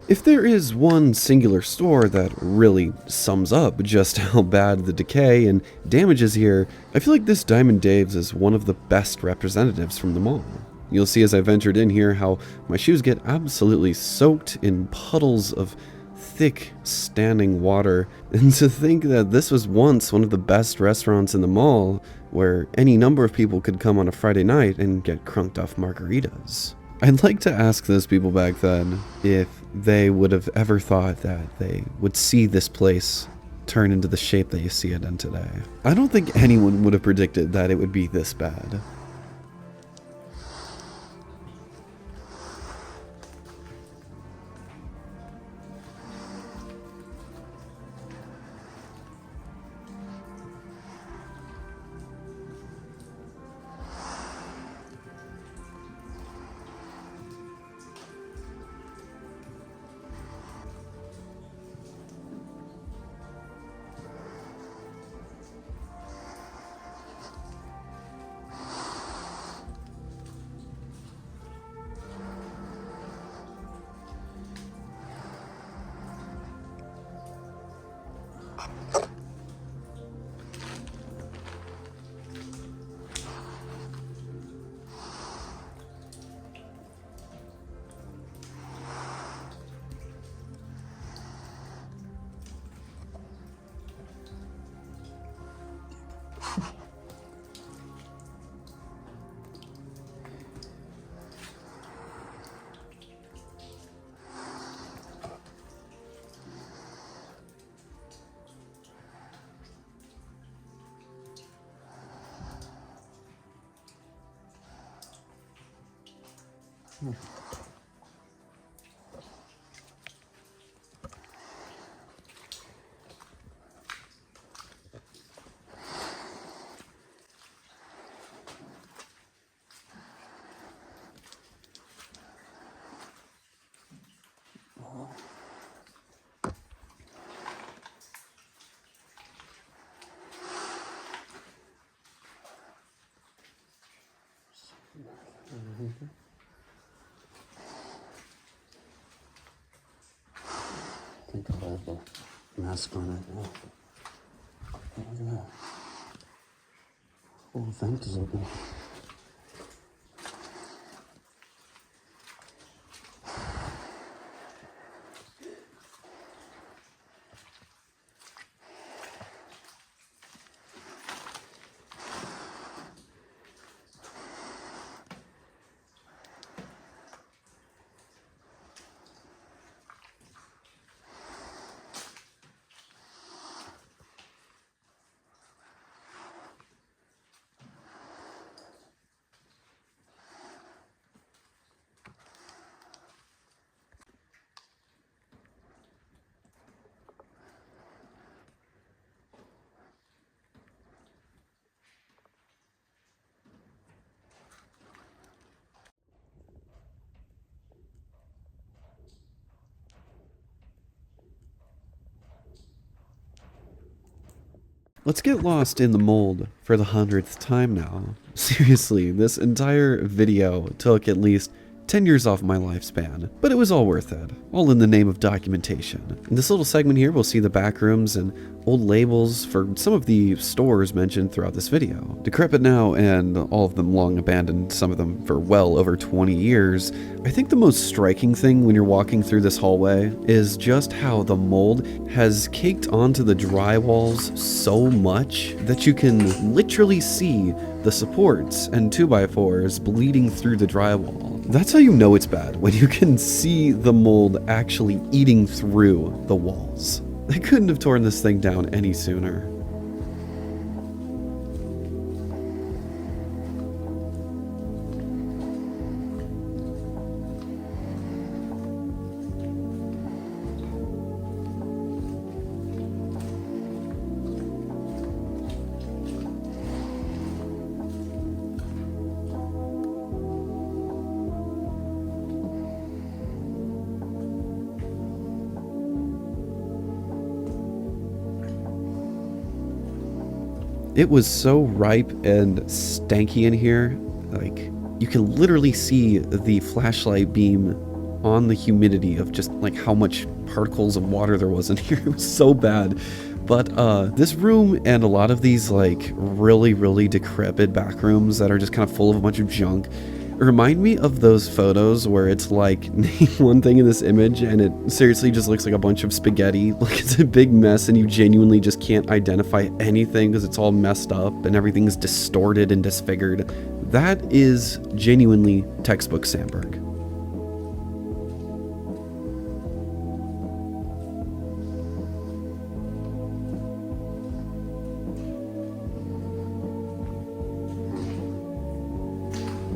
If there is one singular store that really sums up just how bad the decay and damage is here, I feel like this Diamond Dave's is one of the best representatives from the mall. You'll see as I ventured in here how my shoes get absolutely soaked in puddles of thick standing water, and to think that this was once one of the best restaurants in the mall where any number of people could come on a Friday night and get crunked off margaritas. I'd like to ask those people back then if they would have ever thought that they would see this place turn into the shape that you see it in today. I don't think anyone would have predicted that it would be this bad. think if I have the mask on right now. Oh, look at that. Oh, the vent is open. Let's get lost in the mold for the 100th time now. Seriously, this entire video took at least 10 years off my lifespan, but it was all worth it, all in the name of documentation. In this little segment here, we'll see the back rooms and old labels for some of the stores mentioned throughout this video. Decrepit now, and all of them long abandoned, some of them for well over 20 years. I think the most striking thing when you're walking through this hallway is just how the mold has caked onto the drywalls so much that you can literally see the supports and 2x4s bleeding through the drywall. That's how you know it's bad, when you can see the mold actually eating through the walls. They couldn't have torn this thing down any sooner. It was so ripe and stanky in here, like, you can literally see the flashlight beam on the humidity of just like how much particles of water there was in here. It was so bad. But this room and a lot of these like really decrepit back rooms that are just kind of full of a bunch of junk remind me of those photos where it's like, name one thing in this image and it seriously just looks like a bunch of spaghetti. Like, it's a big mess and you genuinely just can't identify anything because it's all messed up and everything's distorted and disfigured. That is genuinely textbook Sandburg.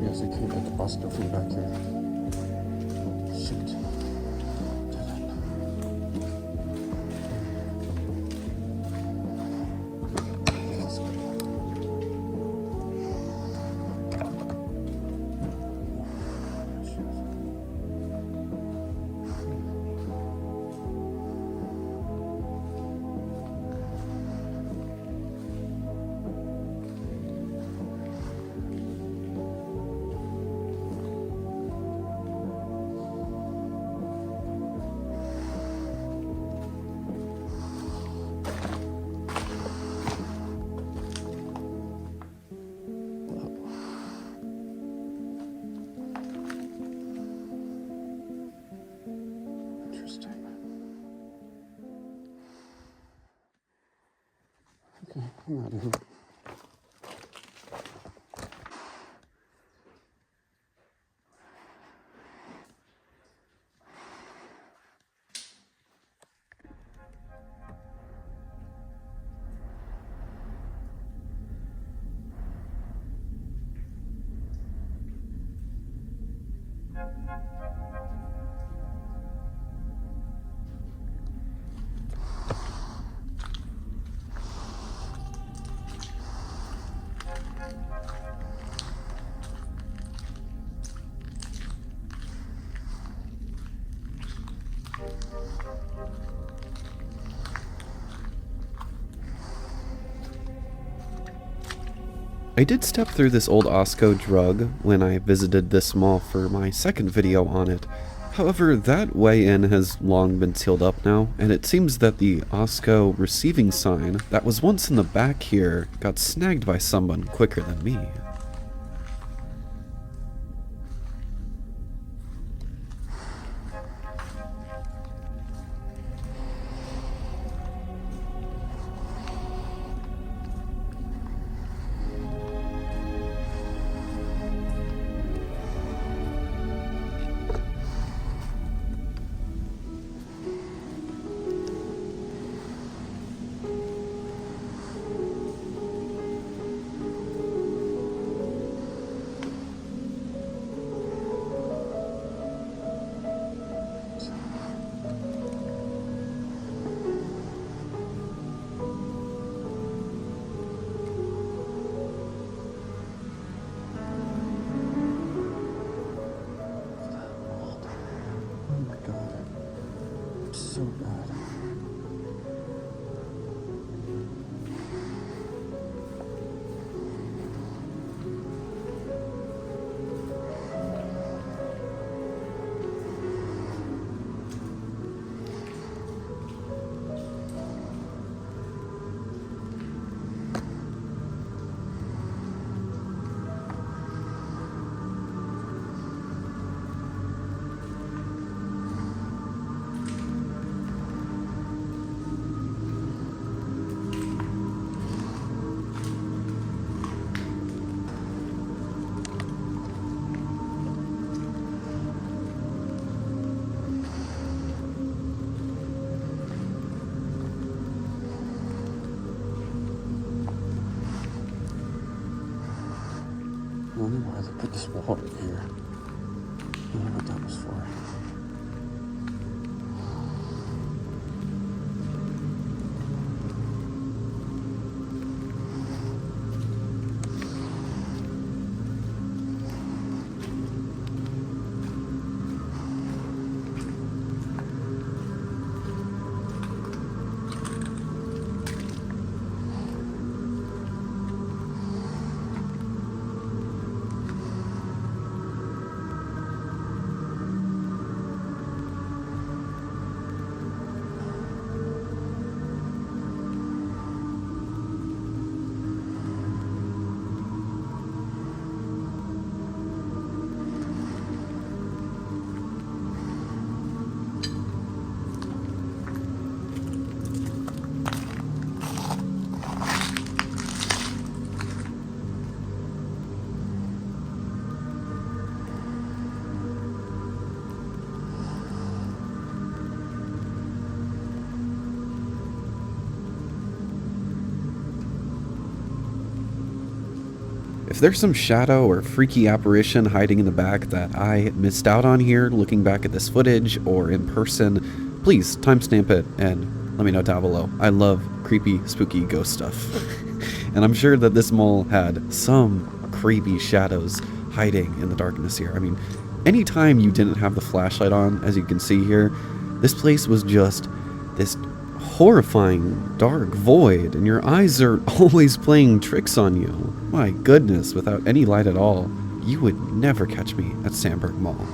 Yes, I can't get the buster from back here. Shoot. Dead end. Let's go. Interesting. Okay, I'm out of here. I did step through this old Osco drug when I visited this mall for my second video on it. However, that way in has long been sealed up now, and it seems that the OSCO receiving sign that was once in the back here got snagged by someone quicker than me. So bad. I wonder why they put this wall right here. I wonder what that was for. If there's some shadow or freaky apparition hiding in the back that I missed out on here looking back at this footage or in person, please timestamp it and let me know down below. I love creepy, spooky ghost stuff. And I'm sure that this mall had some creepy shadows hiding in the darkness here. I mean, anytime you didn't have the flashlight on, as you can see here, this place was just this horrifying dark void, and your eyes are always playing tricks on you. My goodness, without any light at all, you would never catch me at Sandburg Mall.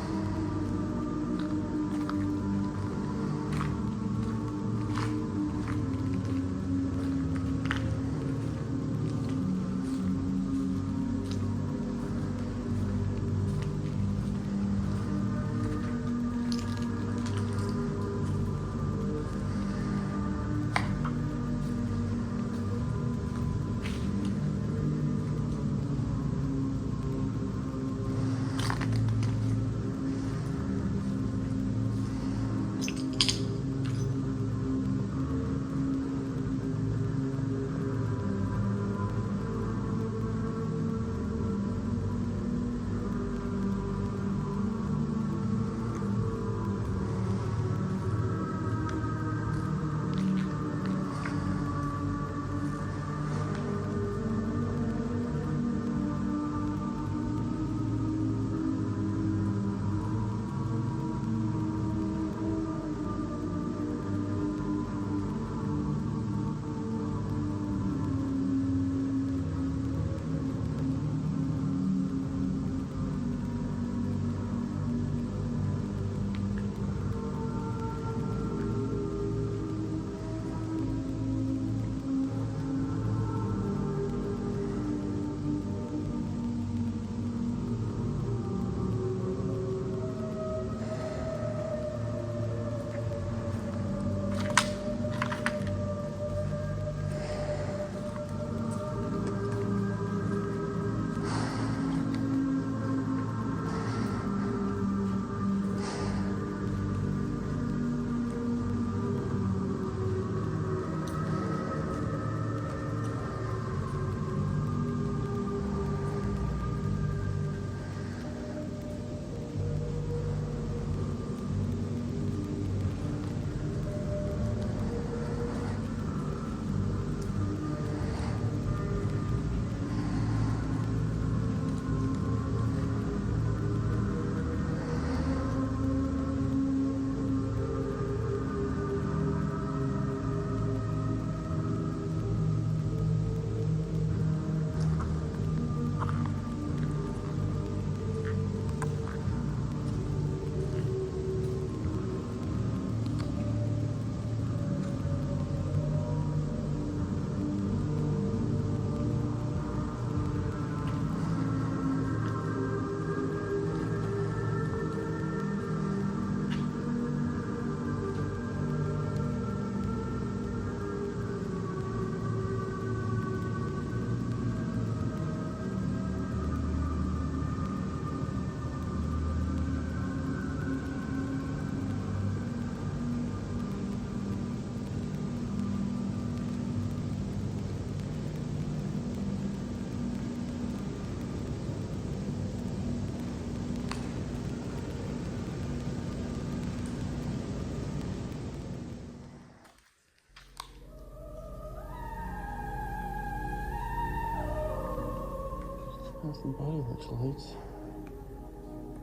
Bath and Body Works lights.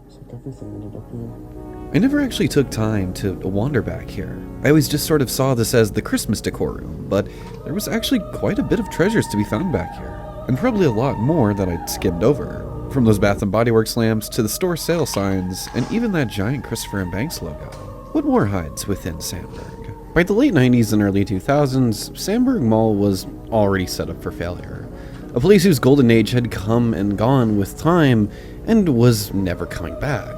Looks like everything ended up here. I never actually took time to wander back here. I always just sort of saw this as the Christmas decor room, but there was actually quite a bit of treasures to be found back here, and probably a lot more that I'd skimmed over. From those Bath and Body Works lamps to the store sale signs, and even that giant Christopher and Banks logo. What more hides within Sandburg? By the late 90s and early 2000s, Sandburg Mall was already set up for failure. A place whose golden age had come and gone with time and was never coming back.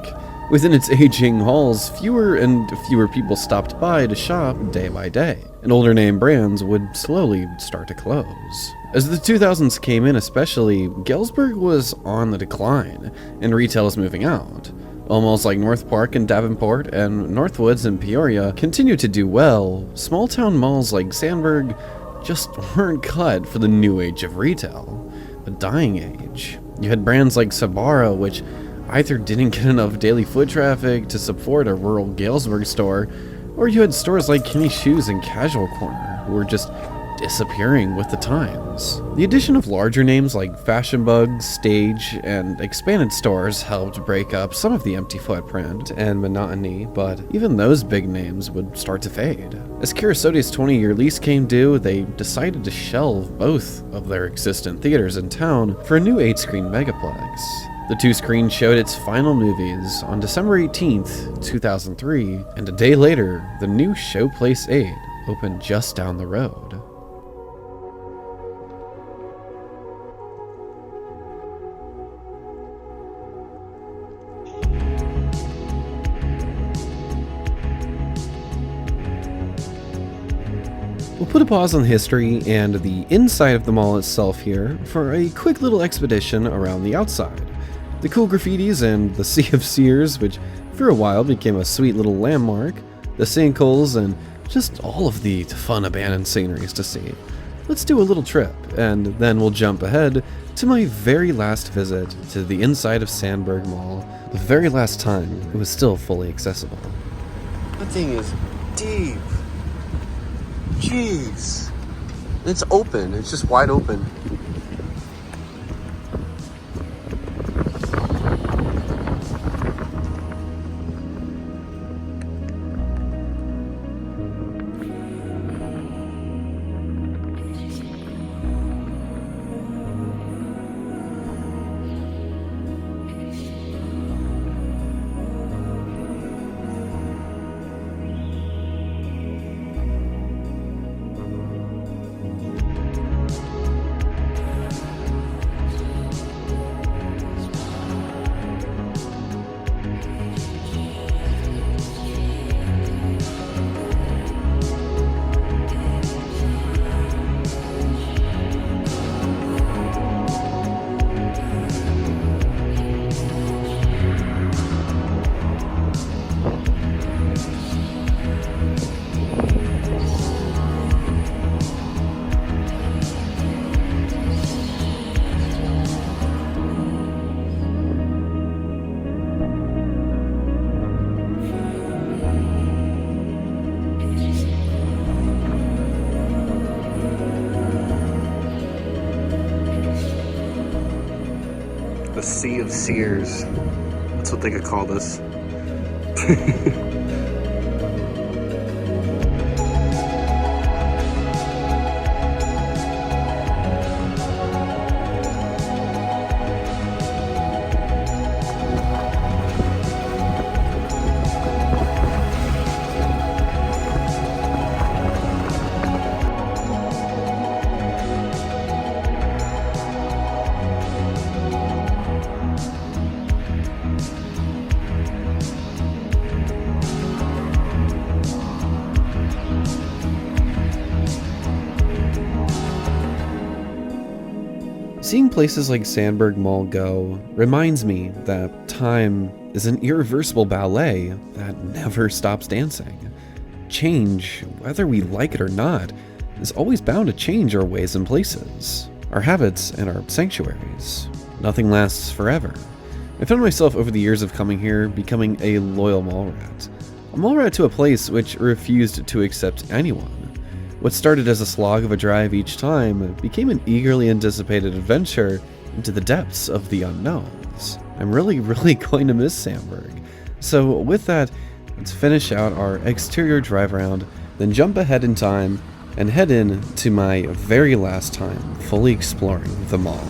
Within its aging halls, fewer and fewer people stopped by to shop day by day, and older name brands would slowly start to close. As the 2000s came in especially, Galesburg was on the decline, and retail was moving out. Almost like North Park in Davenport and Northwoods in Peoria continued to do well, small town malls like Sandburg just weren't cut for the new age of retail, a dying age. You had brands like Sbarro, which either didn't get enough daily foot traffic to support a rural Galesburg store, or you had stores like Kenny Shoes and Casual Corner, who were just disappearing with the times. The addition of larger names like Fashion Bug, Stage, and expanded stores helped break up some of the empty footprint and monotony, but even those big names would start to fade. As Kirasote's 20-year lease came due, they decided to shelve both of their existent theaters in town for a new 8-screen megaplex. The 2-screen showed its final movies on December 18th, 2003, and a day later, the new Showplace 8 opened just down the road. We'll put a pause on history and the inside of the mall itself here for a quick little expedition around the outside. The cool graffitis and the Sea of Sears, which for a while became a sweet little landmark, the sinkholes, and just all of the fun abandoned sceneries to see. Let's do a little trip, and then we'll jump ahead to my very last visit to the inside of Sandburg Mall, the very last time it was still fully accessible. That thing is deep. Jeez. It's open. It's just wide open. The Sea of Sears. That's what they could call this. Seeing places like Sandburg Mall go reminds me that time is an irreversible ballet that never stops dancing. Change, whether we like it or not, is always bound to change our ways and places, our habits and our sanctuaries. Nothing lasts forever. I found myself over the years of coming here becoming a loyal mall rat. A mall rat to a place which refused to accept anyone. What started as a slog of a drive each time became an eagerly anticipated adventure into the depths of the unknowns. I'm really going to miss Sandburg. So with that, let's finish out our exterior drive around, then jump ahead in time and head in to my very last time fully exploring the mall.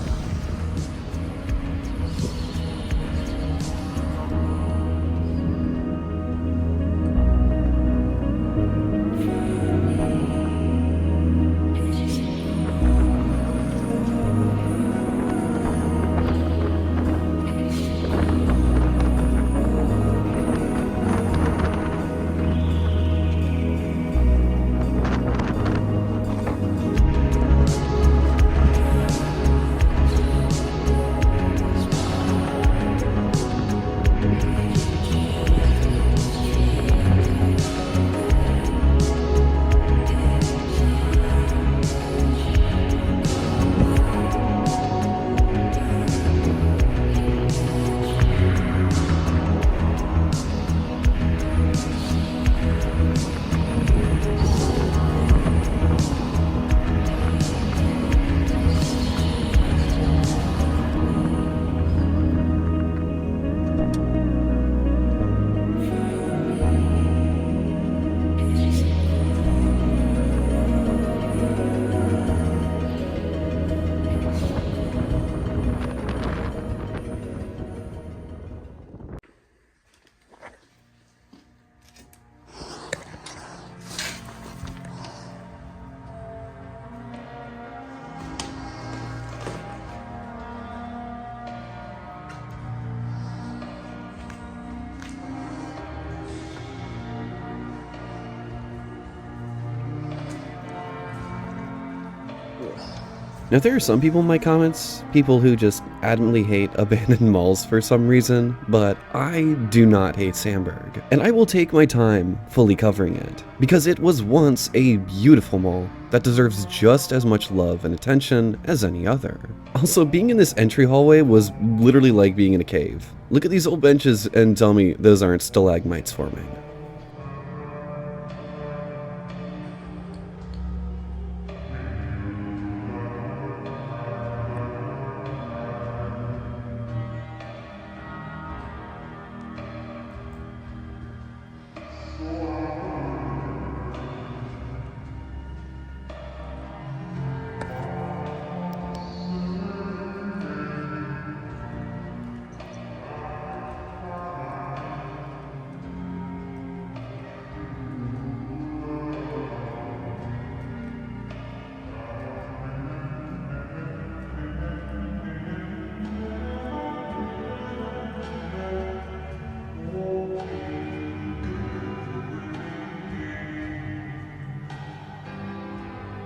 Now, there are some people in my comments, people who just adamantly hate abandoned malls for some reason, but I do not hate Sandburg, and I will take my time fully covering it, because it was once a beautiful mall that deserves just as much love and attention as any other. Also, being in this entry hallway was literally like being in a cave. Look at these old benches and tell me those aren't stalagmites forming.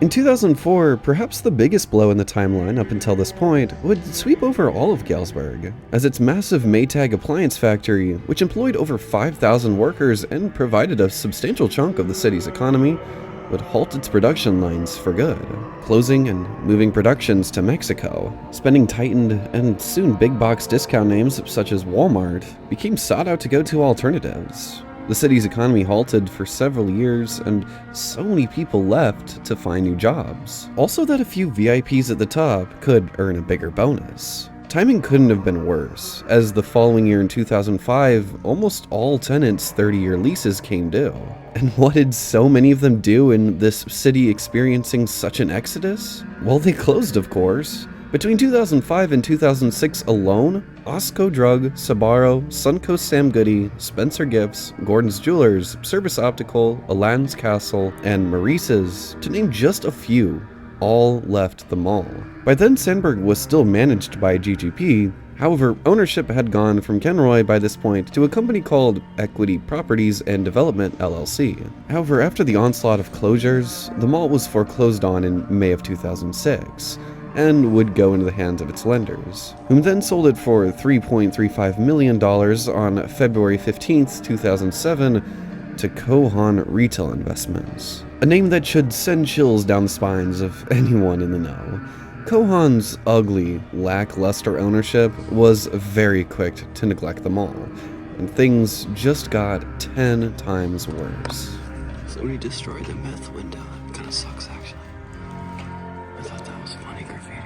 In 2004, perhaps the biggest blow in the timeline up until this point would sweep over all of Galesburg, as its massive Maytag appliance factory, which employed over 5,000 workers and provided a substantial chunk of the city's economy, would halt its production lines for good, closing and moving productions to Mexico. Spending tightened, and soon big box discount names such as Walmart became sought out to go-to alternatives. The city's economy halted for several years, and so many people left to find new jobs. Also that a few VIPs at the top could earn a bigger bonus. Timing couldn't have been worse, as the following year in 2005, almost all tenants' 30-year leases came due. And what did so many of them do in this city experiencing such an exodus? Well, they closed, of course. Between 2005 and 2006 alone, Osco Drug, Sbarro, Suncoast Sam Goody, Spencer Gifts, Gordon's Jewelers, Service Optical, Aladdin's Castle, and Maurice's, to name just a few, all left the mall. By then, Sandburg was still managed by GGP. However, ownership had gone from Kenroy by this point to a company called Equity Properties and Development LLC. However, after the onslaught of closures, the mall was foreclosed on in May of 2006. And would go into the hands of its lenders, whom then sold it for $3.35 million on February 15th, 2007 to Kohan Retail Investments, a name that should send chills down the spines of anyone in the know. Kohan's ugly, lackluster ownership was very quick to neglect the mall, and things just got 10 times worse. Somebody destroyed the meth window. It kind of sucks, actually. I thought that was funny graffiti.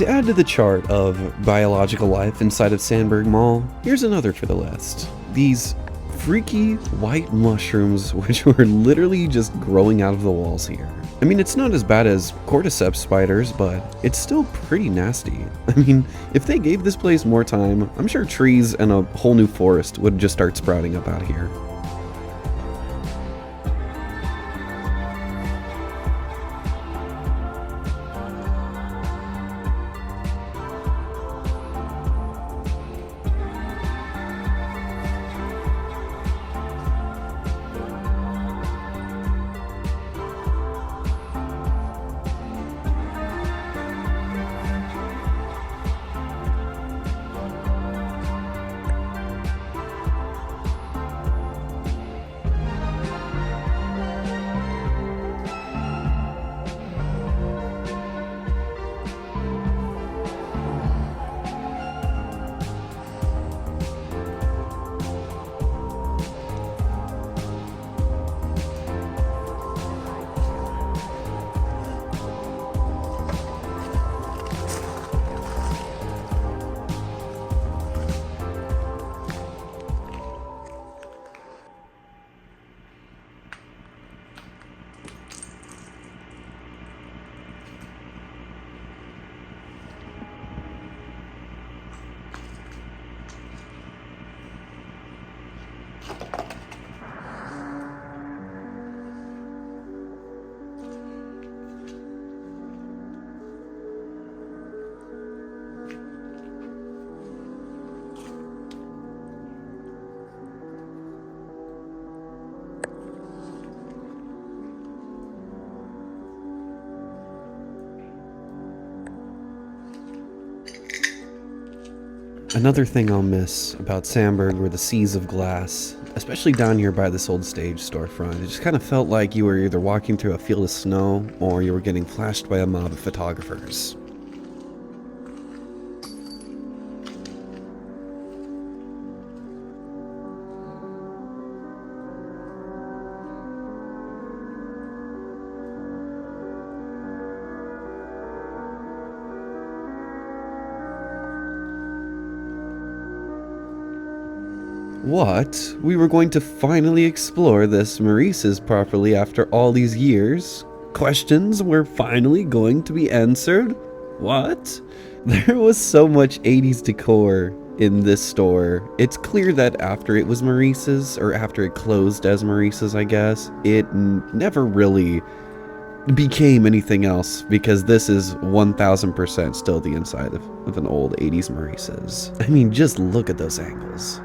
To add to the chart of biological life inside of Sandburg Mall, here's another for the list. These freaky white mushrooms which were literally just growing out of the walls here. I mean, it's not as bad as cordyceps spiders, but it's still pretty nasty. I mean, if they gave this place more time, I'm sure trees and a whole new forest would just start sprouting up out here. Another thing I'll miss about Sandburg were the seas of glass, especially down here by this old stage storefront. It just kind of felt like you were either walking through a field of snow or you were getting flashed by a mob of photographers. What? We were going to finally explore this Maurice's properly after all these years? Questions were finally going to be answered? What? There was so much 80s decor in this store. It's clear that after it was Maurice's, or after it closed as Maurice's, I guess, it never really became anything else, because this is 1000% still the inside of an old 80s Maurice's. I mean, just look at those angles.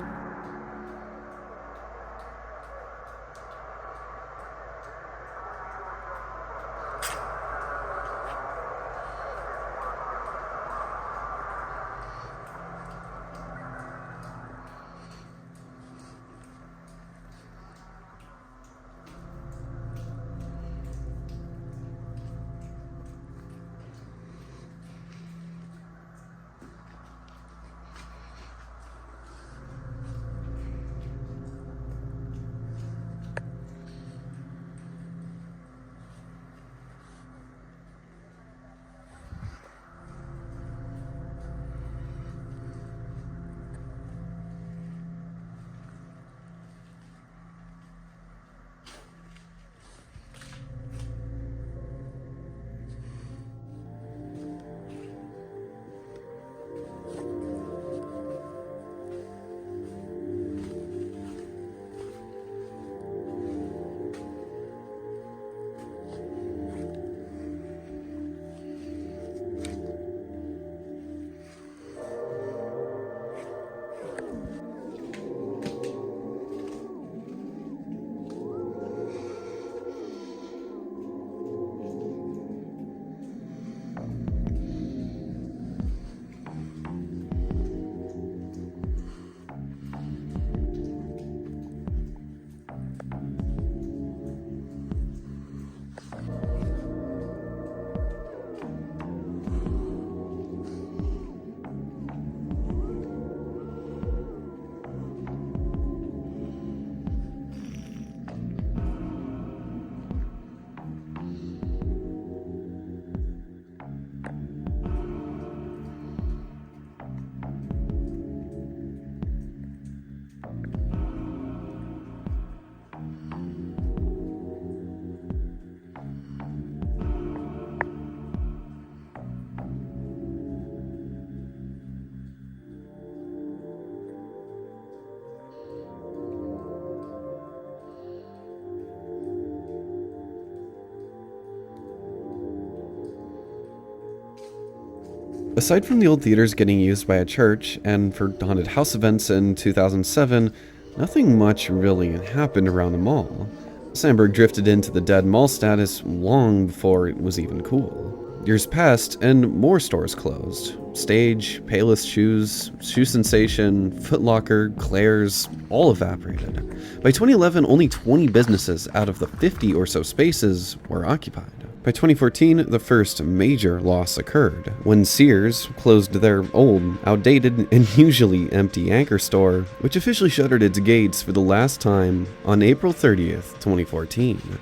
Aside from the old theaters getting used by a church and for haunted house events in 2007, nothing much really happened around the mall. Sandburg drifted into the dead mall status long before it was even cool. Years passed, and more stores closed. Stage, Payless Shoes, Shoe Sensation, Foot Locker, Claire's, all evaporated. By 2011, only 20 businesses out of the 50 or so spaces were occupied. By 2014, the first major loss occurred, when Sears closed their old, outdated, and usually empty anchor store, which officially shuttered its gates for the last time on April 30th, 2014.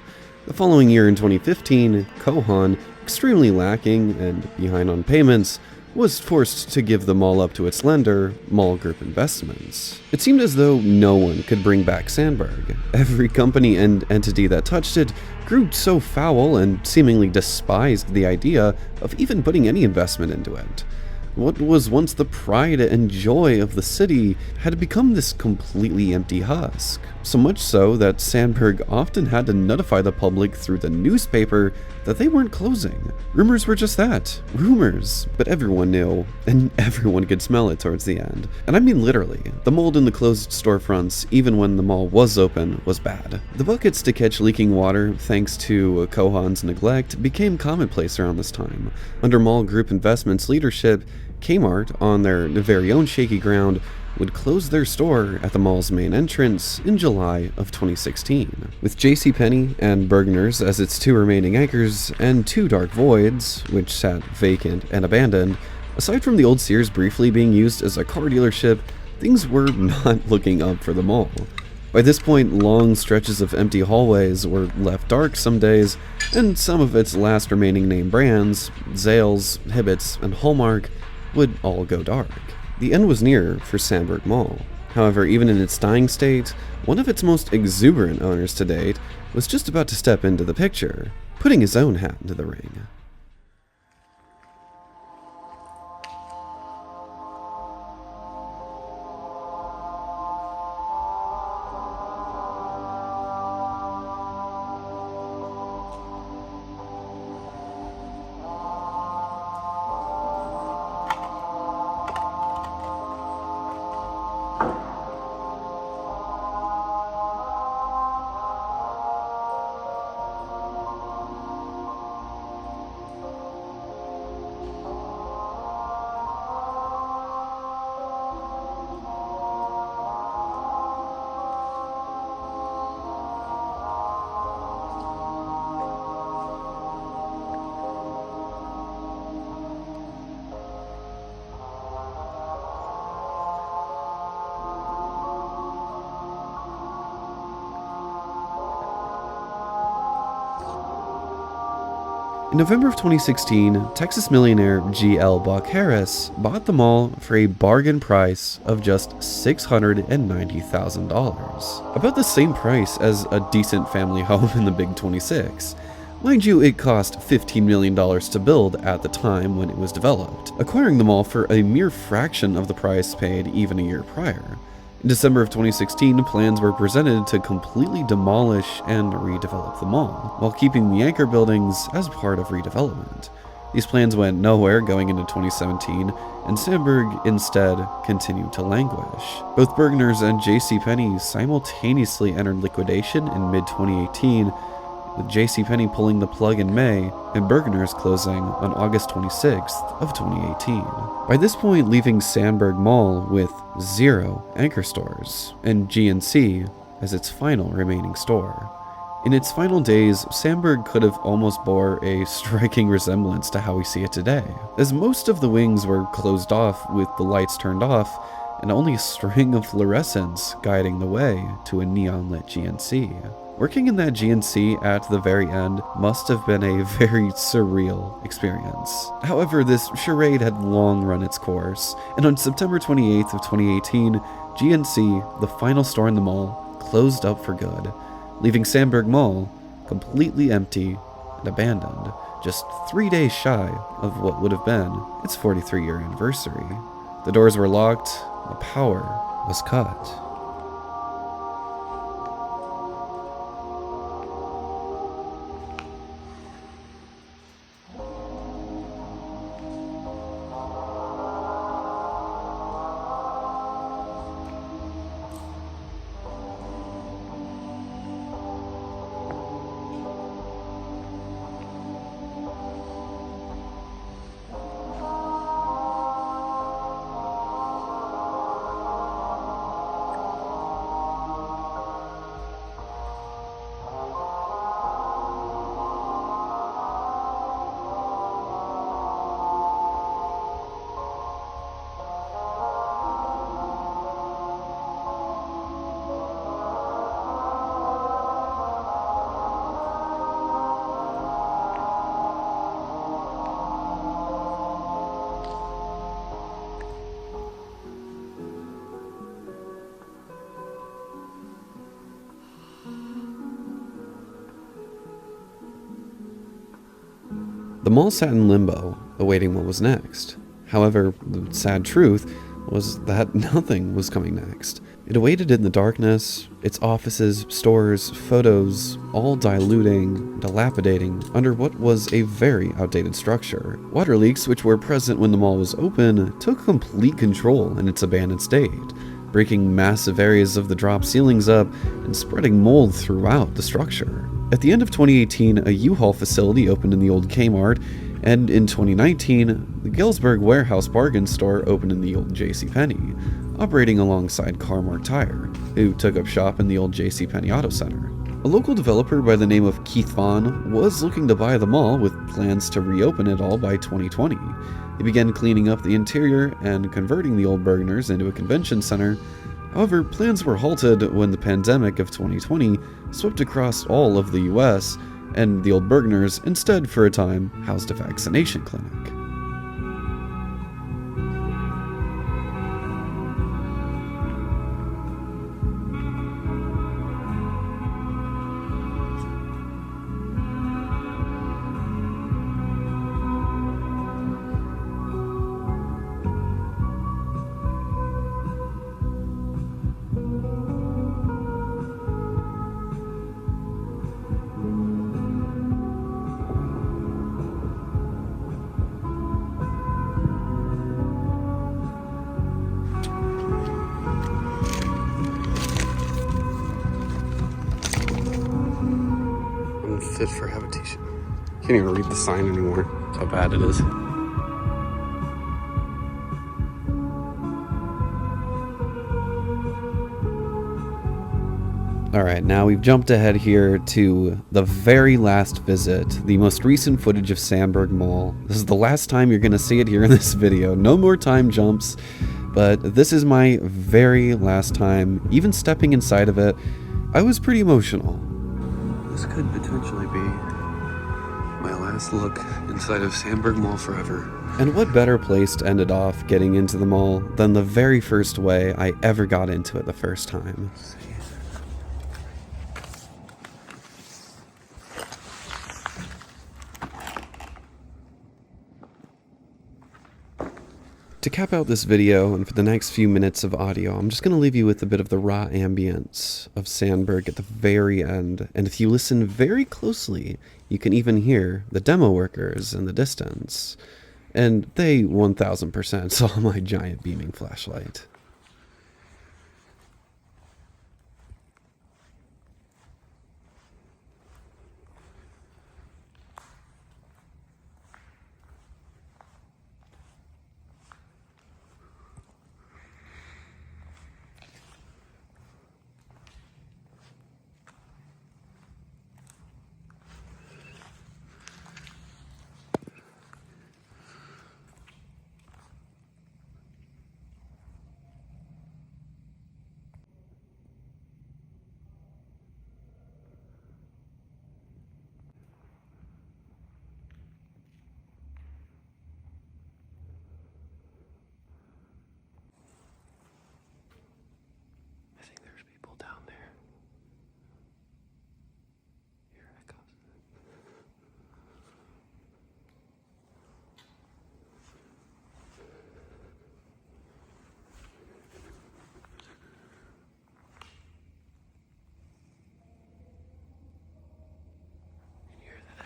The following year in 2015, Kohan, extremely lacking and behind on payments, was forced to give the mall up to its lender, Mall Group Investments. It seemed as though no one could bring back Sandburg. Every company and entity that touched it grew so foul and seemingly despised the idea of even putting any investment into it. What was once the pride and joy of the city had become this completely empty husk. So much so that Sandburg often had to notify the public through the newspaper that they weren't closing. Rumors were just that, rumors. But everyone knew, and everyone could smell it towards the end. And I mean literally, the mold in the closed storefronts, even when the mall was open, was bad. The buckets to catch leaking water, thanks to Kohan's neglect, became commonplace around this time. Under Mall Group Investments' leadership, Kmart, on their very own shaky ground, would close their store at the mall's main entrance in July of 2016. With JCPenney and Bergner's as its two remaining anchors, and two dark voids, which sat vacant and abandoned, aside from the old Sears briefly being used as a car dealership, things were not looking up for the mall. By this point, long stretches of empty hallways were left dark some days, and some of its last remaining name brands, Zales, Hibbett's, and Hallmark, would all go dark. The end was near for Sandburg Mall. However, even in its dying state, one of its most exuberant owners to date was just about to step into the picture, putting his own hat into the ring. In November of 2016, Texas millionaire G.L. Buck Harris bought the mall for a bargain price of just $690,000. About the same price as a decent family home in the Big 26. Mind you, it cost $15 million to build at the time when it was developed, acquiring the mall for a mere fraction of the price paid even a year prior. In December of 2016, plans were presented to completely demolish and redevelop the mall, while keeping the anchor buildings as part of redevelopment. These plans went nowhere going into 2017, and Sandburg instead continued to languish. Both Bergner's and JCPenney simultaneously entered liquidation in mid-2018, with JCPenney pulling the plug in May and Bergner's closing on August 26th of 2018. By this point, leaving Sandburg Mall with 0 anchor stores and GNC as its final remaining store. In its final days, Sandburg could have almost bore a striking resemblance to how we see it today, as most of the wings were closed off with the lights turned off and only a string of fluorescents guiding the way to a neon-lit GNC. Working in that GNC at the very end must have been a very surreal experience. However, this charade had long run its course, and on September 28th of 2018, GNC, the final store in the mall, closed up for good, leaving Sandburg Mall completely empty and abandoned, just 3 days shy of what would have been its 43-year anniversary. The doors were locked, the power was cut. The mall sat in limbo, awaiting what was next. However, the sad truth was that nothing was coming next. It awaited in the darkness, its offices, stores, photos, all diluting, dilapidating under what was a very outdated structure. Water leaks, which were present when the mall was open, took complete control in its abandoned state, breaking massive areas of the drop ceilings up and spreading mold throughout the structure. At the end of 2018, a U-Haul facility opened in the old Kmart, and in 2019, the Galesburg warehouse bargain store opened in the old JCPenney, operating alongside Car-Mart Tire, who took up shop in the old JCPenney Auto Center. A local developer by the name of Keith Vaughn was looking to buy the mall with plans to reopen it all by 2020. He began cleaning up the interior and converting the old Bergners into a convention center. However, plans were halted when the pandemic of 2020 swept across all of the US, and the old Bergners instead, for a time, housed a vaccination clinic. Unfit for habitation. Can't even read the sign anymore. That's how bad it is. Alright, now we've jumped ahead here to the very last visit, the most recent footage of Sandburg Mall. This is the last time you're going to see it here in this video. No more time jumps, but this is my very last time even stepping inside of it. I was pretty emotional. This could potentially be my last look inside of Sandburg Mall forever. And what better place to end it off getting into the mall than the very first way I ever got into it the first time. To cap out this video, and for the next few minutes of audio, I'm just going to leave you with a bit of the raw ambience of Sandburg at the very end, and if you listen very closely, you can even hear the demo workers in the distance. And they 1000% saw my giant beaming flashlight. I think there's people down there. Here it comes. Can you hear that?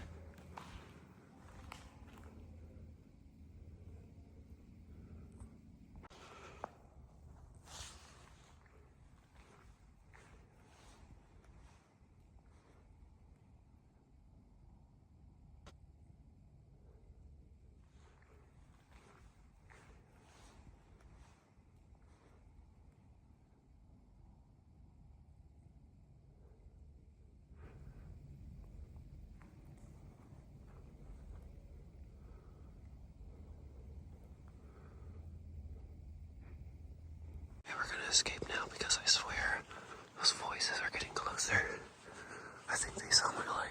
And we're gonna escape now because I swear those voices are getting closer. I think they sound like light.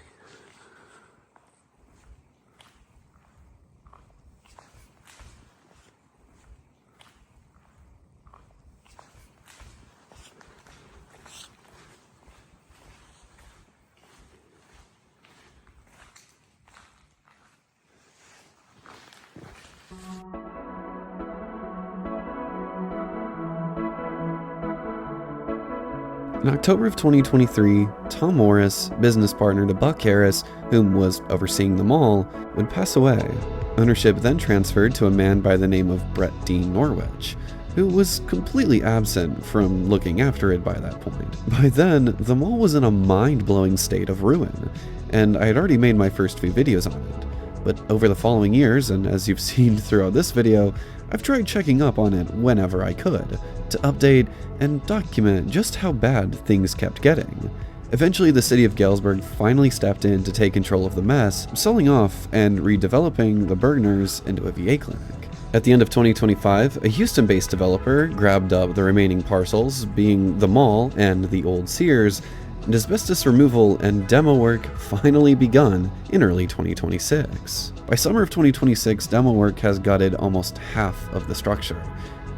In October of 2023, Tom Morris, business partner to Buck Harris, whom was overseeing the mall, would pass away. Ownership then transferred to a man by the name of Brett Dean Norwich, who was completely absent from looking after it by that point. By then, the mall was in a mind-blowing state of ruin, and I had already made my first few videos on it. But over the following years, and as you've seen throughout this video, I've tried checking up on it whenever I could, to update and document just how bad things kept getting. Eventually, the city of Galesburg finally stepped in to take control of the mess, selling off and redeveloping the Bergners into a VA clinic. At the end of 2025, a Houston-based developer grabbed up the remaining parcels, being the mall and the old Sears, and asbestos removal and demo work finally begun in early 2026. By summer of 2026, demo work has gutted almost half of the structure,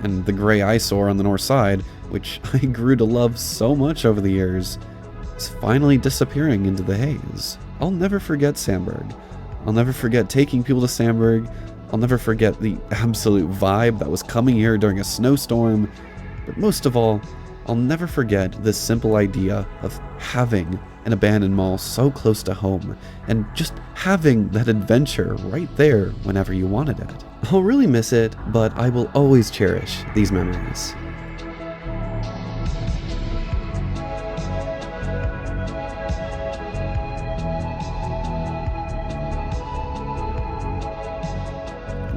and the gray eyesore on the north side, which I grew to love so much over the years, is finally disappearing into the haze. I'll never forget Sandburg. I'll never forget taking people to Sandburg. I'll never forget the absolute vibe that was coming here during a snowstorm. But most of all, I'll never forget this simple idea of having an abandoned mall so close to home and just having that adventure right there whenever you wanted it. I'll really miss it, but I will always cherish these memories.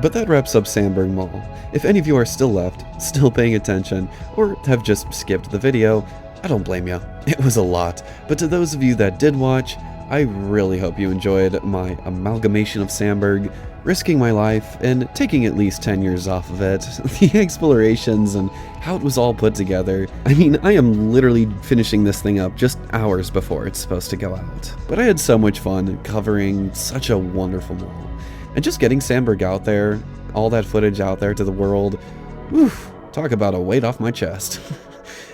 But that wraps up Sandburg Mall. If any of you are still left, still paying attention, or have just skipped the video, I don't blame you. It was a lot. But to those of you that did watch, I really hope you enjoyed my amalgamation of Sandburg, risking my life and taking at least 10 years off of it, the explorations and how it was all put together. I mean, I am literally finishing this thing up just hours before it's supposed to go out. But I had so much fun covering such a wonderful mall. And just getting Sandburg out there, all that footage out there to the world, oof, talk about a weight off my chest.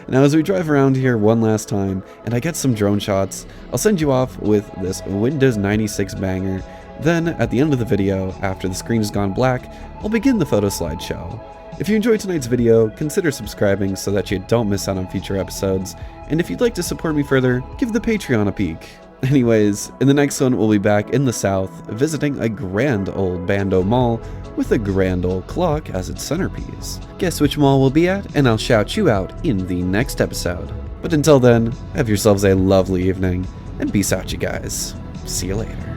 Now as we drive around here one last time, and I get some drone shots, I'll send you off with this Windows 96 banger. Then, at the end of the video, after the screen has gone black, I'll begin the photo slideshow. If you enjoyed tonight's video, consider subscribing so that you don't miss out on future episodes, and if you'd like to support me further, give the Patreon a peek. Anyways, in the next one we'll be back in the south, visiting a grand old Bando mall with a grand old clock as its centerpiece. Guess which mall we'll be at, and I'll shout you out in the next episode. But until then, have yourselves a lovely evening, and peace out you guys. See you later.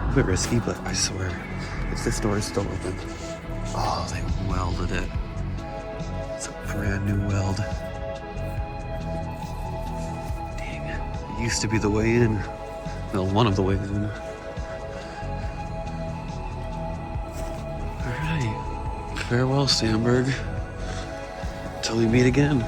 A bit risky, but I swear, if this door is still open. Oh, they welded it. It's a brand new weld. Dang, it used to be the way in. Well, one of the ways in. Alright, farewell Sandburg. Till we meet again.